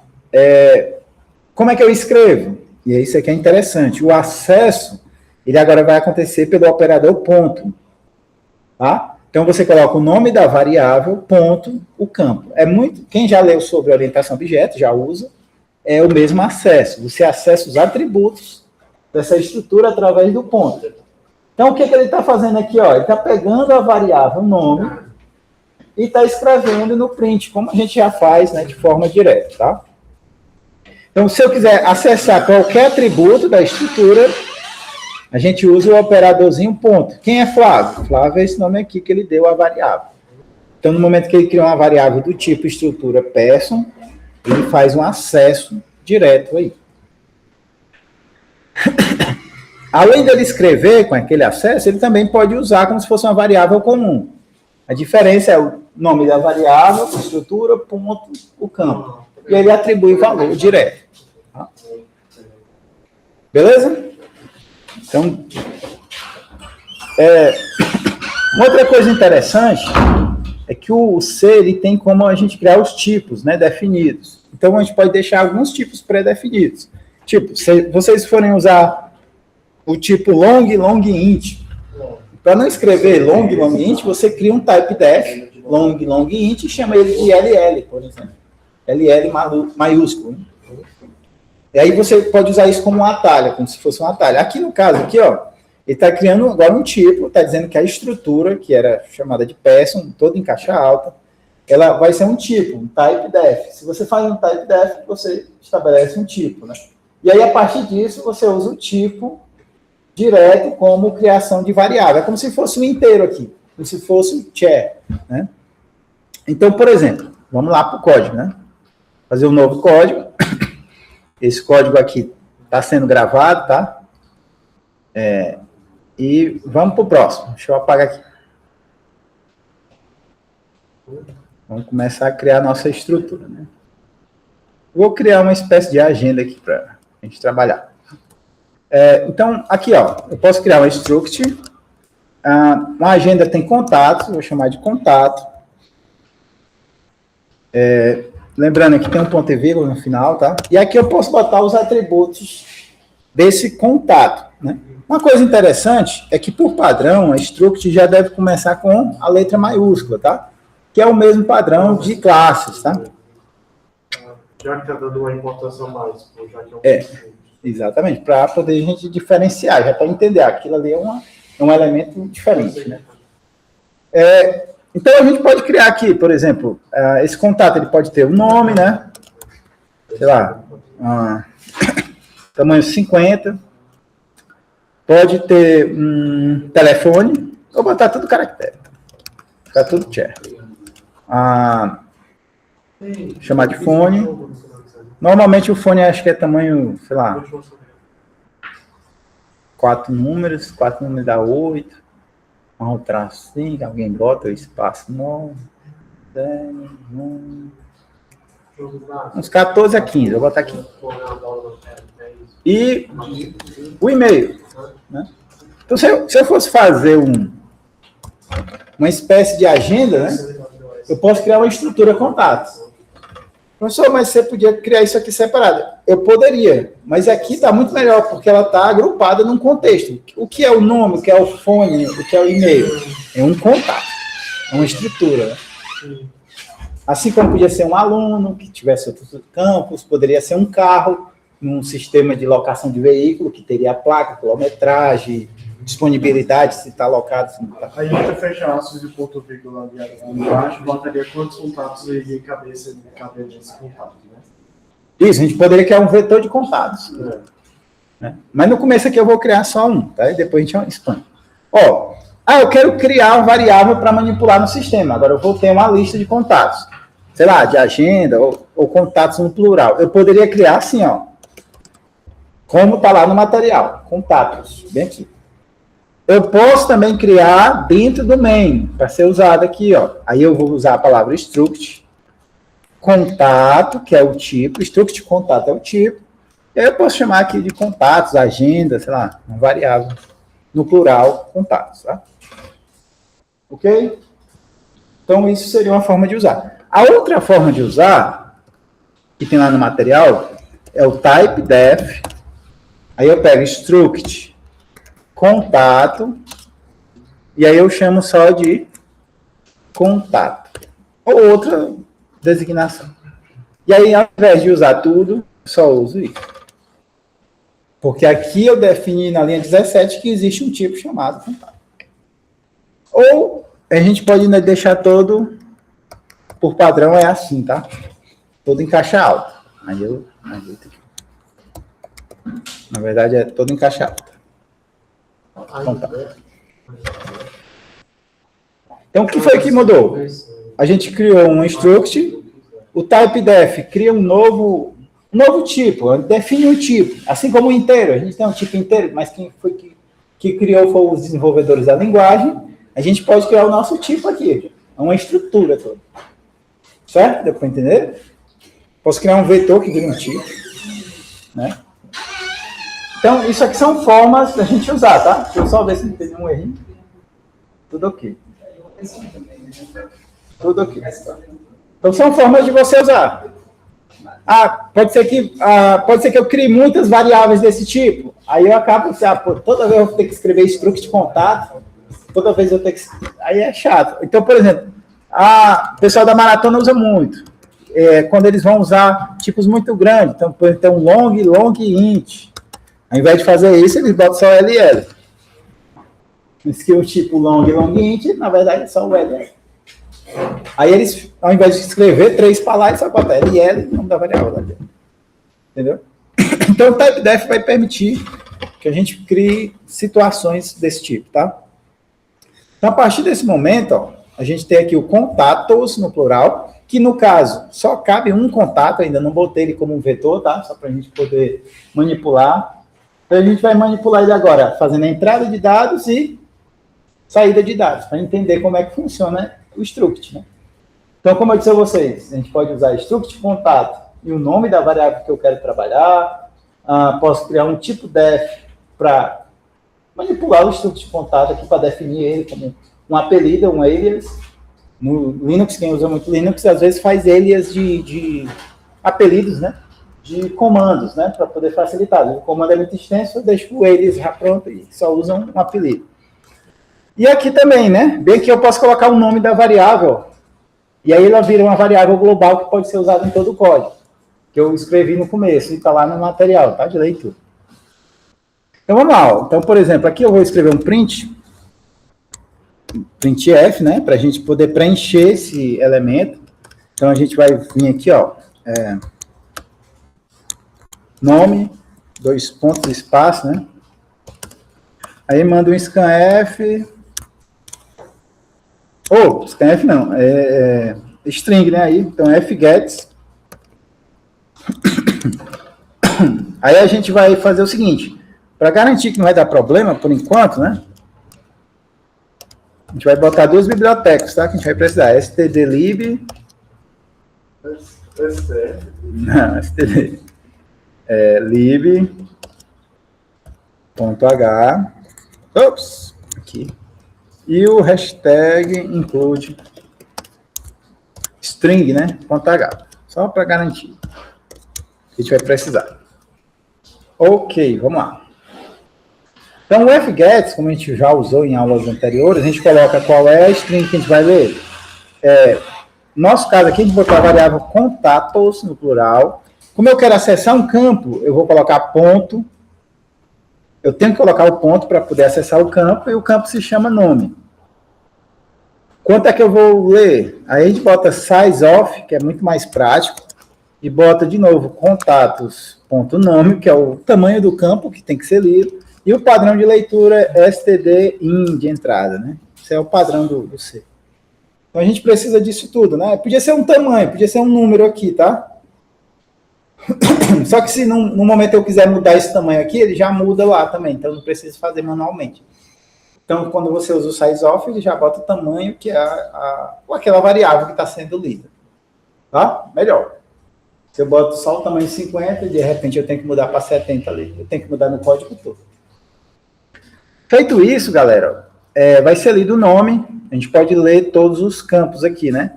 Como é que eu escrevo? E isso aqui é interessante. O acesso, ele agora vai acontecer pelo operador ponto. Tá? Então, você coloca o nome da variável, ponto, o campo. Quem já leu sobre orientação a objeto, já usa, é o mesmo acesso. Você acessa os atributos dessa estrutura através do ponto. Então, o que ele está fazendo aqui? Ó? Ele está pegando a variável nome e está escrevendo no print, como a gente já faz, né, de forma direta. Tá? Então, se eu quiser acessar qualquer atributo da estrutura, a gente usa o operadorzinho ponto. Quem é Flávio? Flávio é esse nome aqui que ele deu à variável. Então, no momento que ele criou uma variável do tipo estrutura person, ele faz um acesso direto aí. Além dele escrever com aquele acesso, ele também pode usar como se fosse uma variável comum. A diferença é o nome da variável, estrutura, ponto, o campo. E ele atribui valor direto. Tá? Beleza? Então, uma outra coisa interessante é que o C ele tem como a gente criar os tipos, né, definidos. Então, a gente pode deixar alguns tipos pré-definidos. Tipo, se vocês forem usar o tipo long, long int, para não escrever long, long int, você cria um type def, long, long int, e chama ele de LL, por exemplo. LL maiúsculo. Né? E aí você pode usar isso como um atalho, como se fosse um atalho. Aqui no caso, aqui, ó, ele está criando agora um tipo, está dizendo que a estrutura, que era chamada de person, toda em caixa alta, ela vai ser um tipo, um type def. Se você faz um type def, você estabelece um tipo, né? E aí, a partir disso, você usa o tipo direto como criação de variável. É como se fosse um inteiro aqui, como se fosse um char, né? Então, por exemplo, vamos lá para o código, né? Fazer um novo código. Esse código aqui está sendo gravado, tá? E vamos para o próximo. Deixa eu apagar aqui. Vamos começar a criar a nossa estrutura, né? Vou criar uma espécie de agenda aqui para a gente trabalhar. Então, aqui, ó, eu posso criar uma struct. Uma agenda tem contatos, vou chamar de contato. Lembrando que tem um ponto e vírgula no final, tá? E aqui eu posso botar os atributos desse contato, né? Uma coisa interessante é que, por padrão, a struct já deve começar com a letra maiúscula, tá? Que é o mesmo padrão de classes, tá? Já que está dando uma importância a mais, já que é um exatamente, para poder a gente diferenciar, já para entender, aquilo ali é um elemento diferente, né? Então, a gente pode criar aqui, por exemplo, esse contato, ele pode ter um nome, né? Sei lá, tamanho 50. Pode ter um telefone. Vou botar tudo caractere. Ficar tudo char. Chamar de fone. Normalmente o fone acho que é tamanho, sei lá, 4 números dá 8. Um tracinho, alguém bota o espaço 9, 10, 11, uns 14 a 15, vou botar aqui. E o e-mail, né? Então, se eu fosse fazer uma espécie de agenda, né? Eu posso criar uma estrutura contatos. Professor, mas você podia criar isso aqui separado. Eu poderia, mas aqui está muito melhor, porque ela está agrupada num contexto. O que é o nome, o que é o fone, o que é o e-mail? É um contato, é uma estrutura. Né? Assim como podia ser um aluno que tivesse outros campos, poderia ser um carro, num sistema de locação de veículo, que teria a placa, quilometragem, disponibilidade, se está alocado, se não está. Aí entra fecha aspas e ponto vírgula ali embaixo, botaria quantos contatos iria caber nesse contato, né? Isso, a gente poderia criar um vetor de contatos. Né? Mas no começo aqui eu vou criar só um, tá? E depois a gente expande. Eu quero criar uma variável para manipular no sistema. Agora eu vou ter uma lista de contatos. Sei lá, de agenda ou contatos no plural. Eu poderia criar assim, ó. Como está lá no material. Contatos, bem aqui. Eu posso também criar dentro do main, para ser usado aqui, ó. Aí eu vou usar a palavra struct, contato, que é o tipo, struct contato é o tipo, e aí eu posso chamar aqui de contatos, agenda, sei lá, uma variável, no plural, contatos, tá? Ok? Então, isso seria uma forma de usar. A outra forma de usar, que tem lá no material, é o type def, aí eu pego struct, contato, e aí eu chamo só de contato, ou outra designação. E aí, ao invés de usar tudo, só uso isso. Porque aqui eu defini na linha 17 que existe um tipo chamado contato. Ou a gente pode ainda deixar todo, por padrão é assim, tá? Todo em caixa alta. Aí eu ajeito aqui. Na verdade é todo em caixa alta. Então, o que foi que mudou? A gente criou um struct, o type def cria um novo tipo, define um tipo, assim como o inteiro, a gente tem um tipo inteiro, mas quem foi que criou foi os desenvolvedores da linguagem, a gente pode criar o nosso tipo aqui, é uma estrutura toda. Certo? Deu para entender? Posso criar um vetor que cria um tipo, né? Então, isso aqui são formas da gente usar, tá? Deixa eu só ver se não tem nenhum errinho. Tudo ok. Tudo aqui. Então, são formas de você usar. Pode ser que eu crie muitas variáveis desse tipo. Aí eu acabo, toda vez eu vou ter que escrever struct de contato, toda vez eu tenho que... Aí é chato. Então, por exemplo, o pessoal da maratona usa muito. Quando eles vão usar tipos muito grandes. Então, por exemplo, long int. Ao invés de fazer isso, eles botam só LL. Que o tipo long int, na verdade, é só o LL. Aí eles, ao invés de escrever 3 palavras, só botam LL e não dá variável. Entendeu? Então, o typedef vai permitir que a gente crie situações desse tipo, tá? Então, a partir desse momento, ó, a gente tem aqui o contatos, no plural, que no caso, só cabe um contato, ainda não botei ele como um vetor, tá? Só para a gente poder manipular. Então, a gente vai manipular ele agora, fazendo a entrada de dados e saída de dados, para entender como é que funciona o struct, né? Então, como eu disse a vocês, a gente pode usar struct contato e o nome da variável que eu quero trabalhar. Posso criar um tipo def para manipular o struct contato aqui para definir ele como um apelido, um alias. No Linux, quem usa muito Linux, às vezes faz alias de apelidos, né? De comandos, né? Para poder facilitar. O comando é muito extenso, eu deixo o alias já pronto e só usa um apelido. E aqui também, né? Bem que eu posso colocar o nome da variável. E aí ela vira uma variável global que pode ser usada em todo o código. Que eu escrevi no começo e está lá no material, tá? De leitura. Então vamos lá. Então, por exemplo, aqui eu vou escrever um printf, né? Para a gente poder preencher esse elemento. Então a gente vai vir aqui, ó. Nome, 2 pontos, espaço, né? Aí manda um scanf. Scanf não, string, né? Aí, então fgets. Aí a gente vai fazer o seguinte, para garantir que não vai dar problema, por enquanto, né? A gente vai botar 2 bibliotecas, tá? Que a gente vai precisar, stdlib. Não, std. lib.h. Ops, aqui. E o hashtag include string, né? .h. Só para garantir. A gente vai precisar. Ok, vamos lá. Então, o fgets, como a gente já usou em aulas anteriores, a gente coloca qual é a string que a gente vai ler. No nosso caso aqui, a gente botou a variável contatos, no plural. Como eu quero acessar um campo, eu vou colocar ponto. Eu tenho que colocar o ponto para poder acessar o campo, e o campo se chama nome. Quanto é que eu vou ler? Aí a gente bota size of, que é muito mais prático, e bota de novo contatos.nome, que é o tamanho do campo que tem que ser lido, e o padrão de leitura é std_in de entrada, né? Esse é o padrão do C. Então a gente precisa disso tudo, né? Podia ser um tamanho, podia ser um número aqui, tá? Só que se no momento eu quiser mudar esse tamanho aqui, ele já muda lá também, então não precisa fazer manualmente. Então, quando você usa o sizeOf, ele já bota o tamanho, que é aquela variável que está sendo lida. Tá? Melhor. Se eu boto só o tamanho 50, de repente eu tenho que mudar para 70 ali. Eu tenho que mudar no código todo. Feito isso, galera, vai ser lido o nome. A gente pode ler todos os campos aqui, né?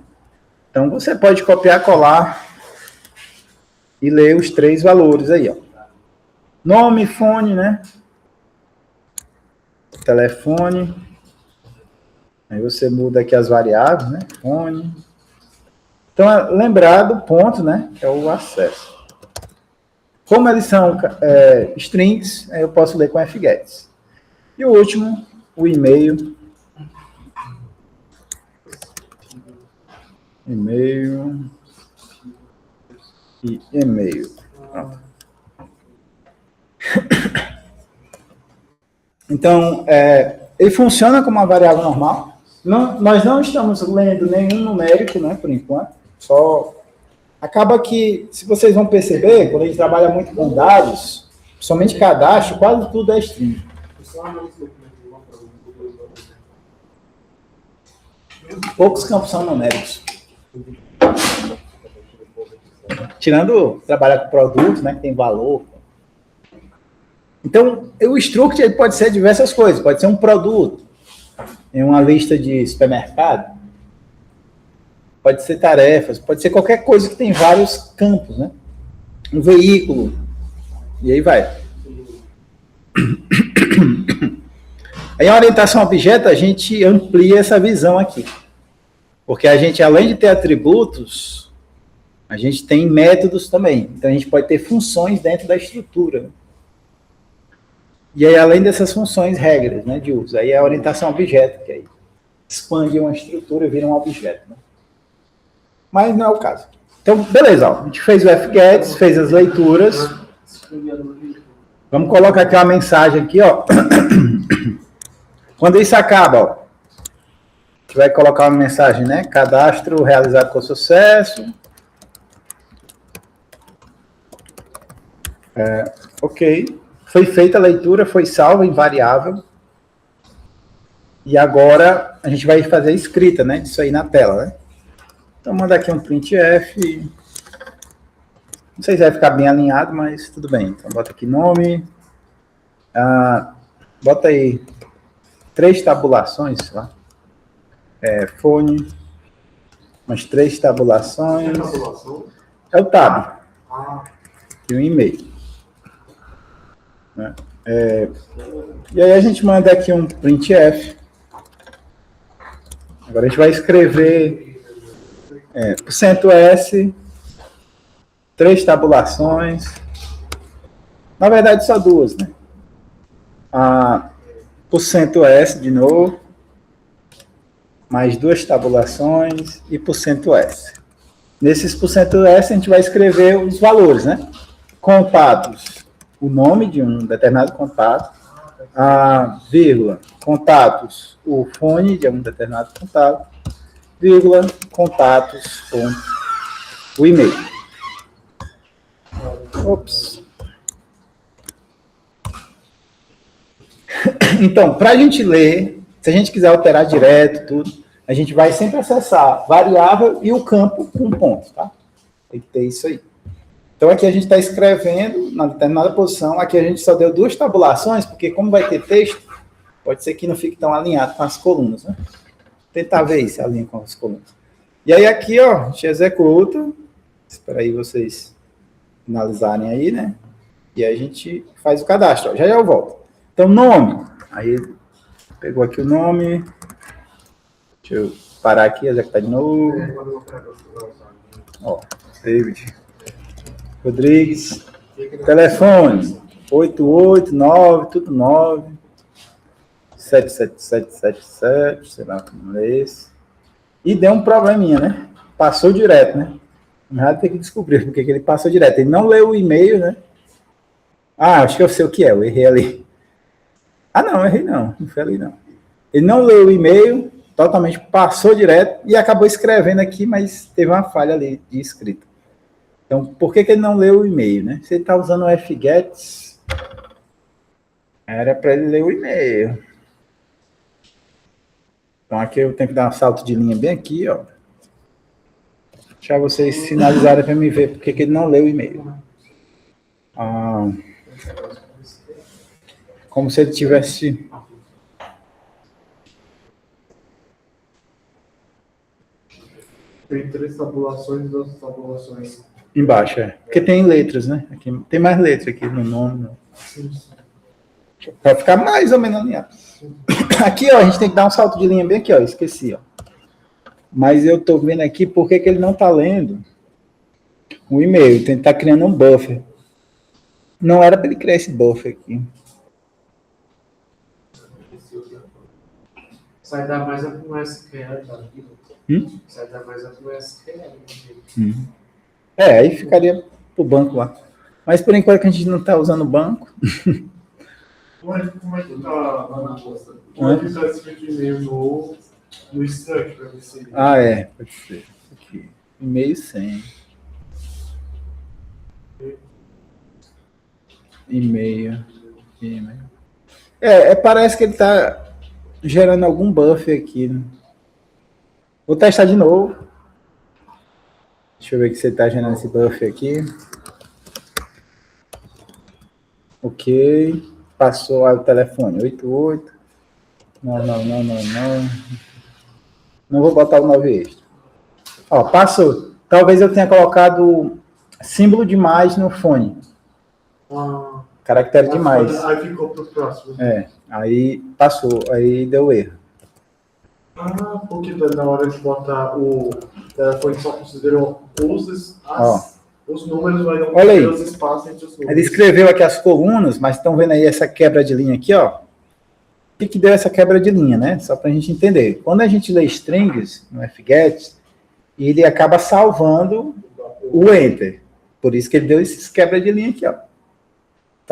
Então, você pode copiar, colar e ler os 3 valores aí, ó. Nome, fone, né? Telefone. Aí você muda aqui as variáveis, né? Fone. Então, lembrar do ponto, né? Que é o acesso. Como eles são strings, eu posso ler com fgets. E o último, o e-mail. E-mail. E e-mail. Pronto. Então, ele funciona como uma variável normal. Nós não estamos lendo nenhum numérico, né, por enquanto. Só acaba que, se vocês vão perceber, quando a gente trabalha muito com dados, somente cadastro, quase tudo é string. Poucos campos são numéricos. Tirando trabalhar com produtos, né, que tem valor. Então, o struct ele pode ser diversas coisas. Pode ser um produto, em uma lista de supermercado. pode ser tarefas, pode ser qualquer coisa que tem vários campos, né? Um veículo, e aí vai. Aí a orientação a objeto, a gente amplia essa visão aqui. Porque a gente, além de ter atributos, a gente tem métodos também. Então a gente pode ter funções dentro da estrutura. E aí, além dessas funções, regras, né, de uso. Aí a orientação a objeto, que aí expande uma estrutura e vira um objeto. Né? Mas não é o caso. Então, beleza, ó, a gente fez o fgets, fez as leituras. Vamos colocar aqui uma mensagem aqui, ó. Quando isso acaba, ó, a gente vai colocar uma mensagem, né? Cadastro realizado com sucesso. Ok. Foi feita a leitura, foi salva em variável. E agora a gente vai fazer a escrita, né? Disso aí na tela, né? Então, manda aqui um printf. Não sei se vai ficar bem alinhado, mas tudo bem. Então, bota aqui nome. Bota aí 3 tabulações, lá. Fone. Umas 3 tabulações. É o tab. E um e-mail. Né? E aí a gente manda aqui um printf. Agora a gente vai escrever %S, 3 tabulações. Na verdade, só 2, né? %S de novo, mais 2 tabulações e %S. Nesses %S a gente vai escrever os valores, né? Contatos, o nome de um determinado contato, vírgula, contatos, o fone de um determinado contato, vírgula, contatos, ponto, o e-mail. Ops. Então, para a gente ler, se a gente quiser alterar direto, tudo, a gente vai sempre acessar variável e o campo com ponto, tá? Tem que ter isso aí. Então, aqui a gente está escrevendo na determinada posição. Aqui a gente só deu 2 tabulações, porque como vai ter texto, pode ser que não fique tão alinhado com as colunas, né? Tentar ver se alinha com as colunas. E aí aqui, ó, a gente executa. Espera aí vocês finalizarem aí, né? E aí a gente faz o cadastro. Ó. Já eu volto. Então, nome. Aí, pegou aqui o nome. Deixa eu parar aqui, executar de novo. Ó, David Rodrigues. Telefone. 889, tudo 9. 77777, sei lá como é esse. E deu um probleminha, né? Passou direto, né? Vai ter que descobrir porque que ele passou direto. Ele não leu o e-mail, né? Acho que eu sei o que é, eu errei ali. Não, errei não, não foi ali não. Ele não leu o e-mail, totalmente passou direto e acabou escrevendo aqui, mas teve uma falha ali de escrita. Então, por que ele não leu o e-mail, né? Se ele está usando o fgets, era para ele ler o e-mail. Então, aqui eu tenho que dar um salto de linha bem aqui, ó. Deixar vocês finalizarem para me ver porque ele não leu o e-mail. Como se ele tivesse... Tem 3 tabulações e 2 tabulações. Embaixo, porque tem letras, né? Aqui, tem mais letras aqui no nome. Para ficar mais ou menos alinhado. Aqui, ó, a gente tem que dar um salto de linha bem aqui, ó. Esqueci, ó. Mas eu tô vendo aqui porque que ele não tá lendo o e-mail. Ele tá criando um buffer. Não era para ele criar esse buffer aqui. Sai da mais com SQL, tá? Sai da mais com SQL. Aí ficaria pro banco lá. Mas por enquanto que a gente não tá usando o banco. Como é que tá na posta? Como é que está escrito e-mail no struct para ver se... Pode ser. Aqui. E-mail sem. E-mail. Parece que ele tá gerando algum buffer aqui. Né? Vou testar de novo. Deixa eu ver que você está gerando esse buffer aqui. Ok. Passou o telefone. 88. Não. Não vou botar o 9 extra. Ó, passou. Talvez eu tenha colocado símbolo demais no fone. Caractere demais. Aí ficou pro próximo. Aí passou, aí deu erro. Porque na hora de botar o telefone só considerou os números, mas não olha aí. os espaços entre os números. Ele escreveu aqui as colunas, mas estão vendo aí essa quebra de linha aqui, ó. O que deu essa quebra de linha, né? Só para a gente entender. Quando a gente lê strings no fget, ele acaba salvando o enter. Por isso que ele deu esses quebra de linha aqui, ó.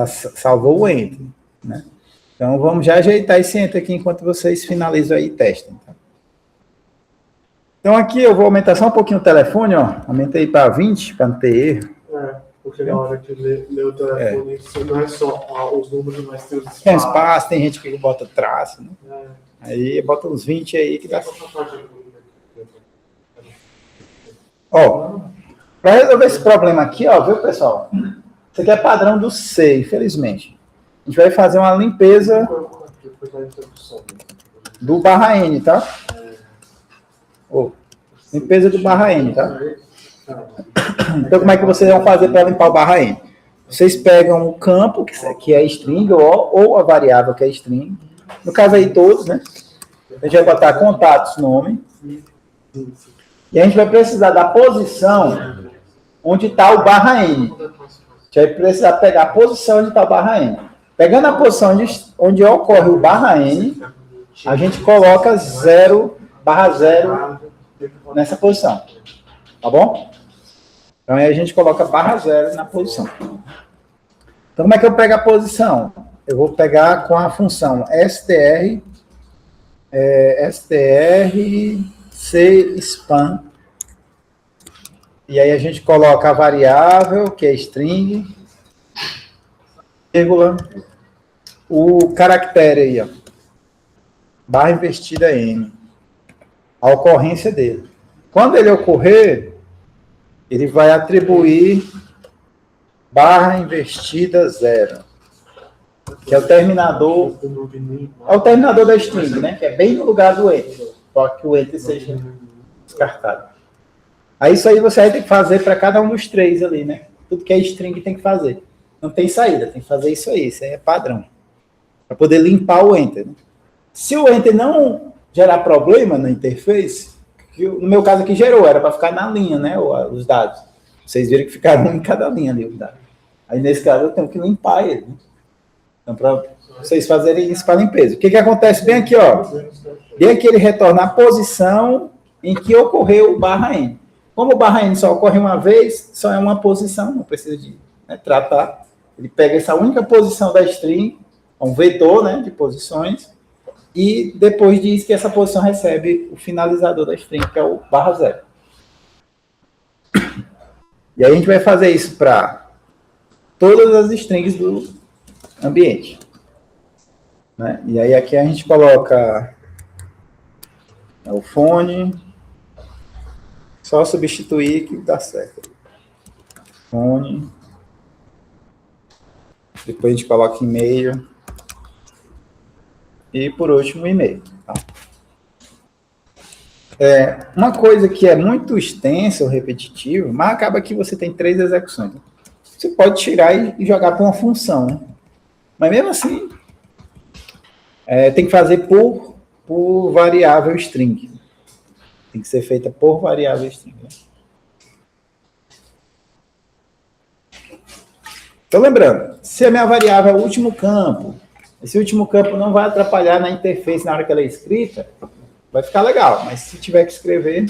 Salvou o enter, né? Então, vamos já ajeitar esse enter aqui enquanto vocês finalizam aí e testem. Tá? Então, aqui eu vou aumentar só um pouquinho o telefone, ó. Aumentei para 20, para não ter erro. Porque na hora que lê o telefone, não é só os números, mas tem os espaços. Tem espaço, tem gente que bota traço, né? Aí bota uns 20 aí que dá. Ó, para resolver esse problema aqui, ó, viu, pessoal? Isso aqui é padrão do C, infelizmente. A gente vai fazer uma limpeza do barra N, tá? Limpeza do barra N, tá? Então, como é que vocês vão fazer para limpar o barra N? Vocês pegam o campo, que é string, ou a variável, que é string. No caso aí, todos, né? A gente vai botar contatos, nome. E a gente vai precisar da posição onde está o barra N. A gente vai precisar pegar a posição onde está o barra N. Pegando a posição onde ocorre o barra N, a gente coloca 0, barra 0 nessa posição. Tá bom? Então, aí a gente coloca barra 0 na posição. Então, como é que eu pego a posição? Eu vou pegar com a função str cspan. E aí a gente coloca a variável, que é string, vírgula, o caractere aí, ó, barra invertida n, a ocorrência dele. Quando ele ocorrer, ele vai atribuir barra invertida 0, que é o terminador da string, né? Que é bem no lugar do enter, para que o enter seja descartado. Aí isso aí você vai ter que fazer para cada um dos três ali, né? Tudo que é string tem que fazer. Não tem saída, tem que fazer isso aí é padrão. Para poder limpar o enter. Né? Se o enter não gerar problema na interface, que no meu caso aqui gerou, era para ficar na linha, né? Os dados. Vocês viram que ficaram em cada linha ali os dados. Aí nesse caso eu tenho que limpar ele. Né? Então, para vocês fazerem isso para limpeza. O que acontece bem aqui, ó? Bem aqui ele retorna a posição em que ocorreu o barra N. Como o barra N só ocorre uma vez, só é uma posição, não precisa de tratar. Ele pega essa única posição da string, um vetor, né, de posições, e depois diz que essa posição recebe o finalizador da string, que é o barra 0. E aí a gente vai fazer isso para todas as strings do ambiente. Né? E aí aqui a gente coloca o fone, só substituir que dá certo. Fone. Depois a gente coloca e-mail. E por último, e-mail. Tá? Uma coisa que é muito extensa ou repetitiva, mas acaba que você tem 3 execuções. Você pode tirar e jogar para uma função. Né? Mas mesmo assim, tem que fazer por variável string. Tem que ser feita por variável string. Né? Então, lembrando, se a minha variável é o último campo, esse último campo não vai atrapalhar na interface na hora que ela é escrita, vai ficar legal. Mas se tiver que escrever,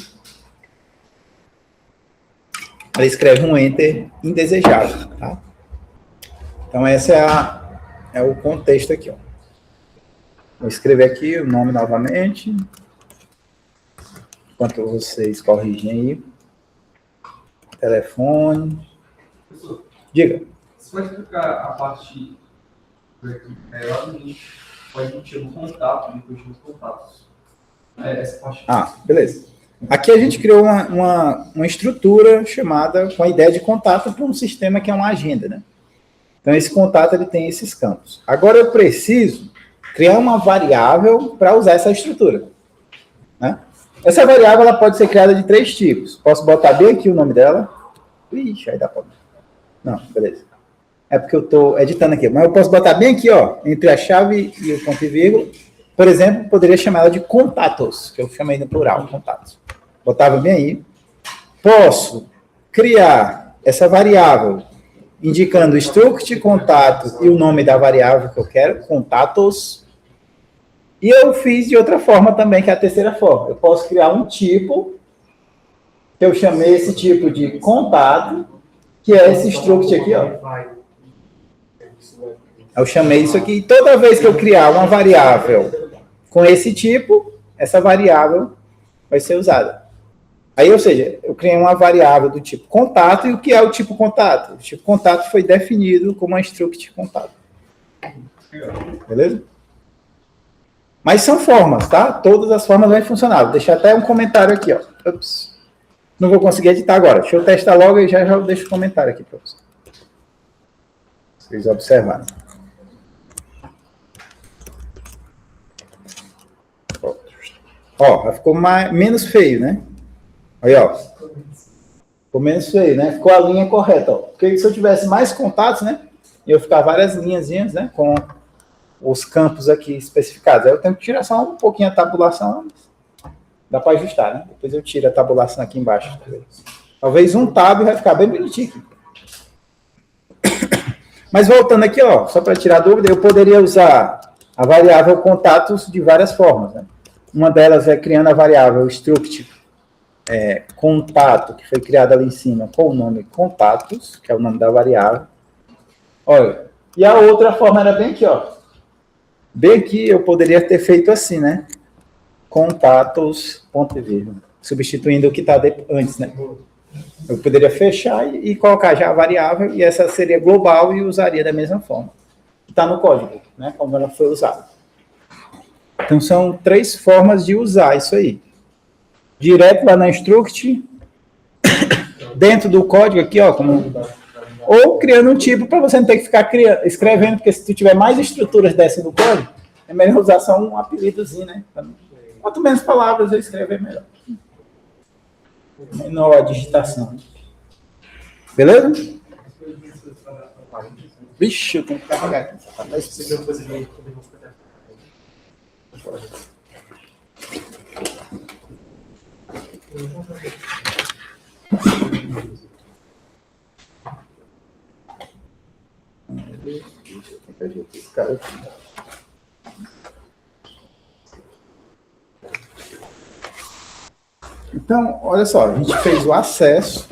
ela escreve um enter indesejado. Tá? Então, esse é o contexto aqui. Ó. Vou escrever aqui o nome novamente. Enquanto vocês corrigem aí. Telefone. Diga. Você pode explicar a parte melhor, a gente pode emitir um contato, depois dos contatos. Essa parte. Beleza. Aqui a gente criou uma estrutura chamada, com a ideia de contato para um sistema que é uma agenda, né? Então, esse contato ele tem esses campos. Agora, eu preciso criar uma variável para usar essa estrutura. Né? Essa variável ela pode ser criada de 3 tipos. Posso botar bem aqui o nome dela. Ixi, aí dá pra... Não, beleza. É porque eu estou editando aqui. Mas eu posso botar bem aqui, ó, entre a chave e o ponto e vírgula. Por exemplo, poderia chamar ela de contatos, que eu chamei no plural, contatos. Botava bem aí. Posso criar essa variável indicando struct, contato e o nome da variável que eu quero, contatos. E eu fiz de outra forma também, que é a terceira forma. Eu posso criar um tipo, que eu chamei esse tipo de contato, que é esse struct aqui, ó. Eu chamei isso aqui, e toda vez que eu criar uma variável com esse tipo, essa variável vai ser usada. Aí, ou seja, eu criei uma variável do tipo contato, e o que é o tipo contato? O tipo contato foi definido como uma struct contato. Beleza? Mas são formas, tá? Todas as formas vão funcionar. Vou deixar até um comentário aqui, ó. Ups. Não vou conseguir editar agora. Deixa eu testar logo e já deixo o comentário aqui para vocês. Vocês observarem. Ó, ficou menos feio, né? Aí, ó. Ficou menos feio, né? Ficou a linha correta, ó. Porque se eu tivesse mais contatos, né? Eu ficar várias linhazinhas, né? Com os campos aqui especificados. Aí eu tenho que tirar só um pouquinho a tabulação. Dá para ajustar, né? Depois eu tiro a tabulação aqui embaixo. Talvez um tab vai ficar bem bonitinho aqui. Mas voltando aqui, ó, só para tirar dúvida, eu poderia usar a variável contatos de várias formas, né? Uma delas é criando a variável struct contato, que foi criada ali em cima com o nome contatos, que é o nome da variável. Olha, e a outra forma era bem aqui, ó. Bem aqui eu poderia ter feito assim, né? Contatos, ponto e vírgula. Substituindo o que está antes, né? Eu poderia fechar e colocar já a variável, e essa seria global e usaria da mesma forma. Está no código, né? Como ela foi usada. Então, são 3 formas de usar isso aí. Direto lá na struct, dentro do código aqui, ó, ou criando um tipo para você não ter que ficar escrevendo, porque se tu tiver mais estruturas dessas no código, é melhor usar só um apelidozinho, né? Quanto menos palavras eu escrever, melhor. Menor a digitação. Beleza? Vixe, eu tenho que carregar aqui. Então, olha só, a gente fez o acesso,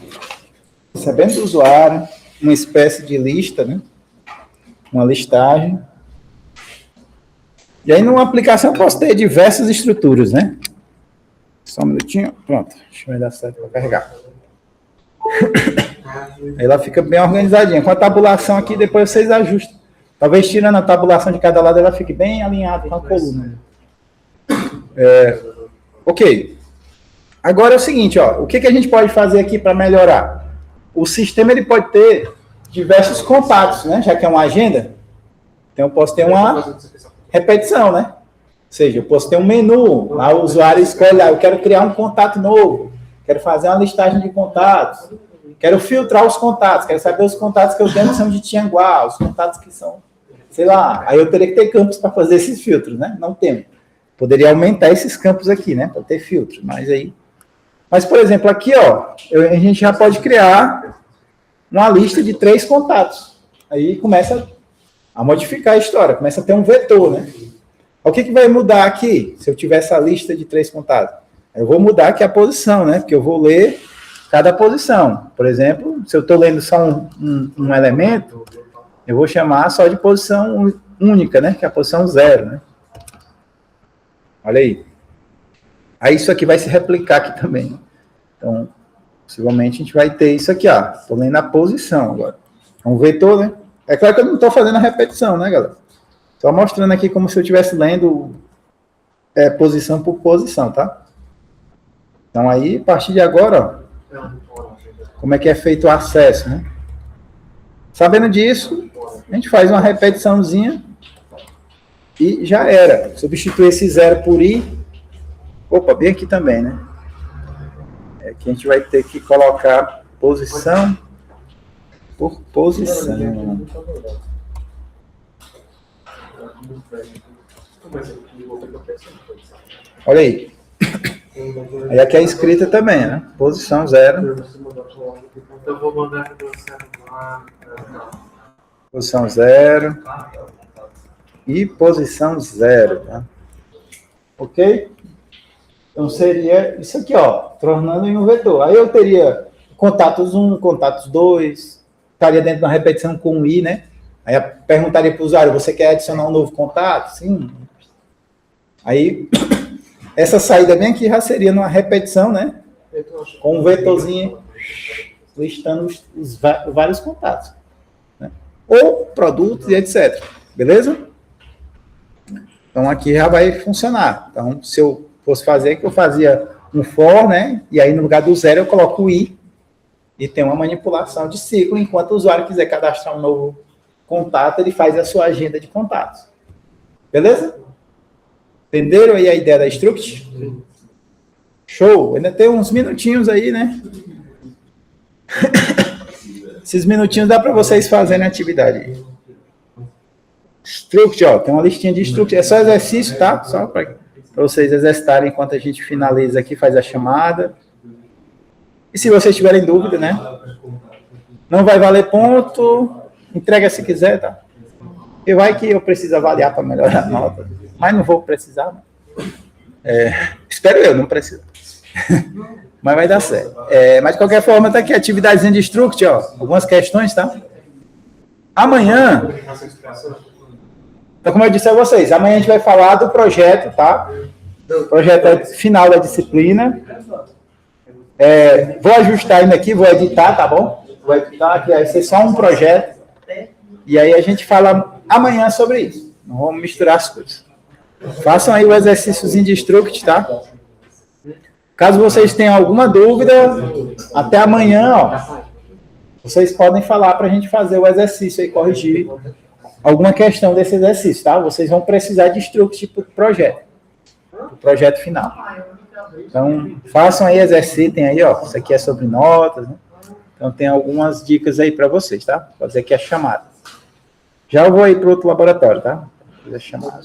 recebendo do usuário, uma espécie de lista, né? Uma listagem. E aí, numa aplicação, eu posso ter diversas estruturas, né? Só um minutinho. Pronto. Deixa eu ver dar certo para carregar. Aí ela fica bem organizadinha. Com a tabulação aqui, depois vocês ajustam. Talvez tirando a tabulação de cada lado, ela fique bem alinhada com a coluna. Ok. Agora é o seguinte, ó. O que a gente pode fazer aqui para melhorar? O sistema ele pode ter diversos contatos, né? Já que é uma agenda. Então, eu posso ter uma repetição, né? Ou seja, eu posso ter um menu, lá o usuário escolhe, eu quero criar um contato novo, quero fazer uma listagem de contatos, quero filtrar os contatos, quero saber os contatos que eu tenho que são de Tianguá, os contatos que são, sei lá, aí eu teria que ter campos para fazer esses filtros, né? Não tenho. Poderia aumentar esses campos aqui, né? Para ter filtro, mas, por exemplo, aqui, ó, a gente já pode criar uma lista de 3 contatos. Aí começa a modificar a história, começa a ter um vetor, né? O que vai mudar aqui, se eu tiver essa lista de 3 contatos? Eu vou mudar aqui a posição, né? Porque eu vou ler cada posição. Por exemplo, se eu estou lendo só um elemento, eu vou chamar só de posição única, né? Que é a posição 0, né? Olha aí. Aí isso aqui vai se replicar aqui também. Então, possivelmente a gente vai ter isso aqui, ó. Estou lendo a posição agora. É um vetor, né? É claro que eu não estou fazendo a repetição, né, galera? Só mostrando aqui como se eu estivesse lendo posição por posição, tá? Então aí, a partir de agora, ó, como é que é feito o acesso, né? Sabendo disso, a gente faz uma repetiçãozinha e já era. Substitui esse 0 por i Opa, bem aqui também, né? É que a gente vai ter que colocar posição por posição. Olha aí. Aí aqui é a escrita também, né? Posição 0. Então eu vou mandar para você lá. Posição 0. E posição 0, tá? Ok? Então seria isso aqui, ó, tornando em um vetor. Aí eu teria contatos 1, contatos 2, estaria dentro de uma repetição com um i, né? Aí eu perguntaria para o usuário, você quer adicionar um novo contato? Sim. Aí, essa saída bem aqui já seria numa repetição, né? Com um vetorzinho listando os vários contatos. Né? Ou produtos e etc. Beleza? Então, aqui já vai funcionar. Então, se eu fosse fazer, que eu fazia um for, né? E aí, no lugar do 0, eu coloco o i. E tem uma manipulação de ciclo. Enquanto o usuário quiser cadastrar um novo contato, ele faz a sua agenda de contatos. Beleza? Entenderam aí a ideia da struct? Show! Ainda tem uns minutinhos aí, né? Esses minutinhos dá para vocês fazerem a atividade. Struct, ó, tem uma listinha de struct. É só exercício, tá? Só para vocês exercitarem enquanto a gente finaliza aqui, faz a chamada. E se vocês tiverem dúvida, né? Não vai valer ponto, entrega se quiser, tá? E vai que eu preciso avaliar para melhorar a nota. Mas não vou precisar. Espero eu, não preciso. Mas vai dar certo. Mas de qualquer forma, tá aqui a atividadezinha de struct, ó. Algumas questões, tá? Amanhã, então, como eu disse a vocês, amanhã a gente vai falar do projeto, tá? O projeto é final da disciplina. Vou ajustar ainda aqui, vou editar, tá bom? Vou editar, que vai ser só um projeto. E aí a gente fala amanhã sobre isso. Não vamos misturar as coisas. Façam aí o exercíciozinho de struct, tá? Caso vocês tenham alguma dúvida, até amanhã, ó, vocês podem falar para a gente fazer o exercício e corrigir alguma questão desse exercício, tá? Vocês vão precisar de struct para o projeto final. Então, façam aí, exercitem aí, ó. Isso aqui é sobre notas, né? Então, tem algumas dicas aí para vocês, tá? Vou fazer aqui a chamada. Já eu vou aí para outro laboratório, tá? Vou fazer a chamada.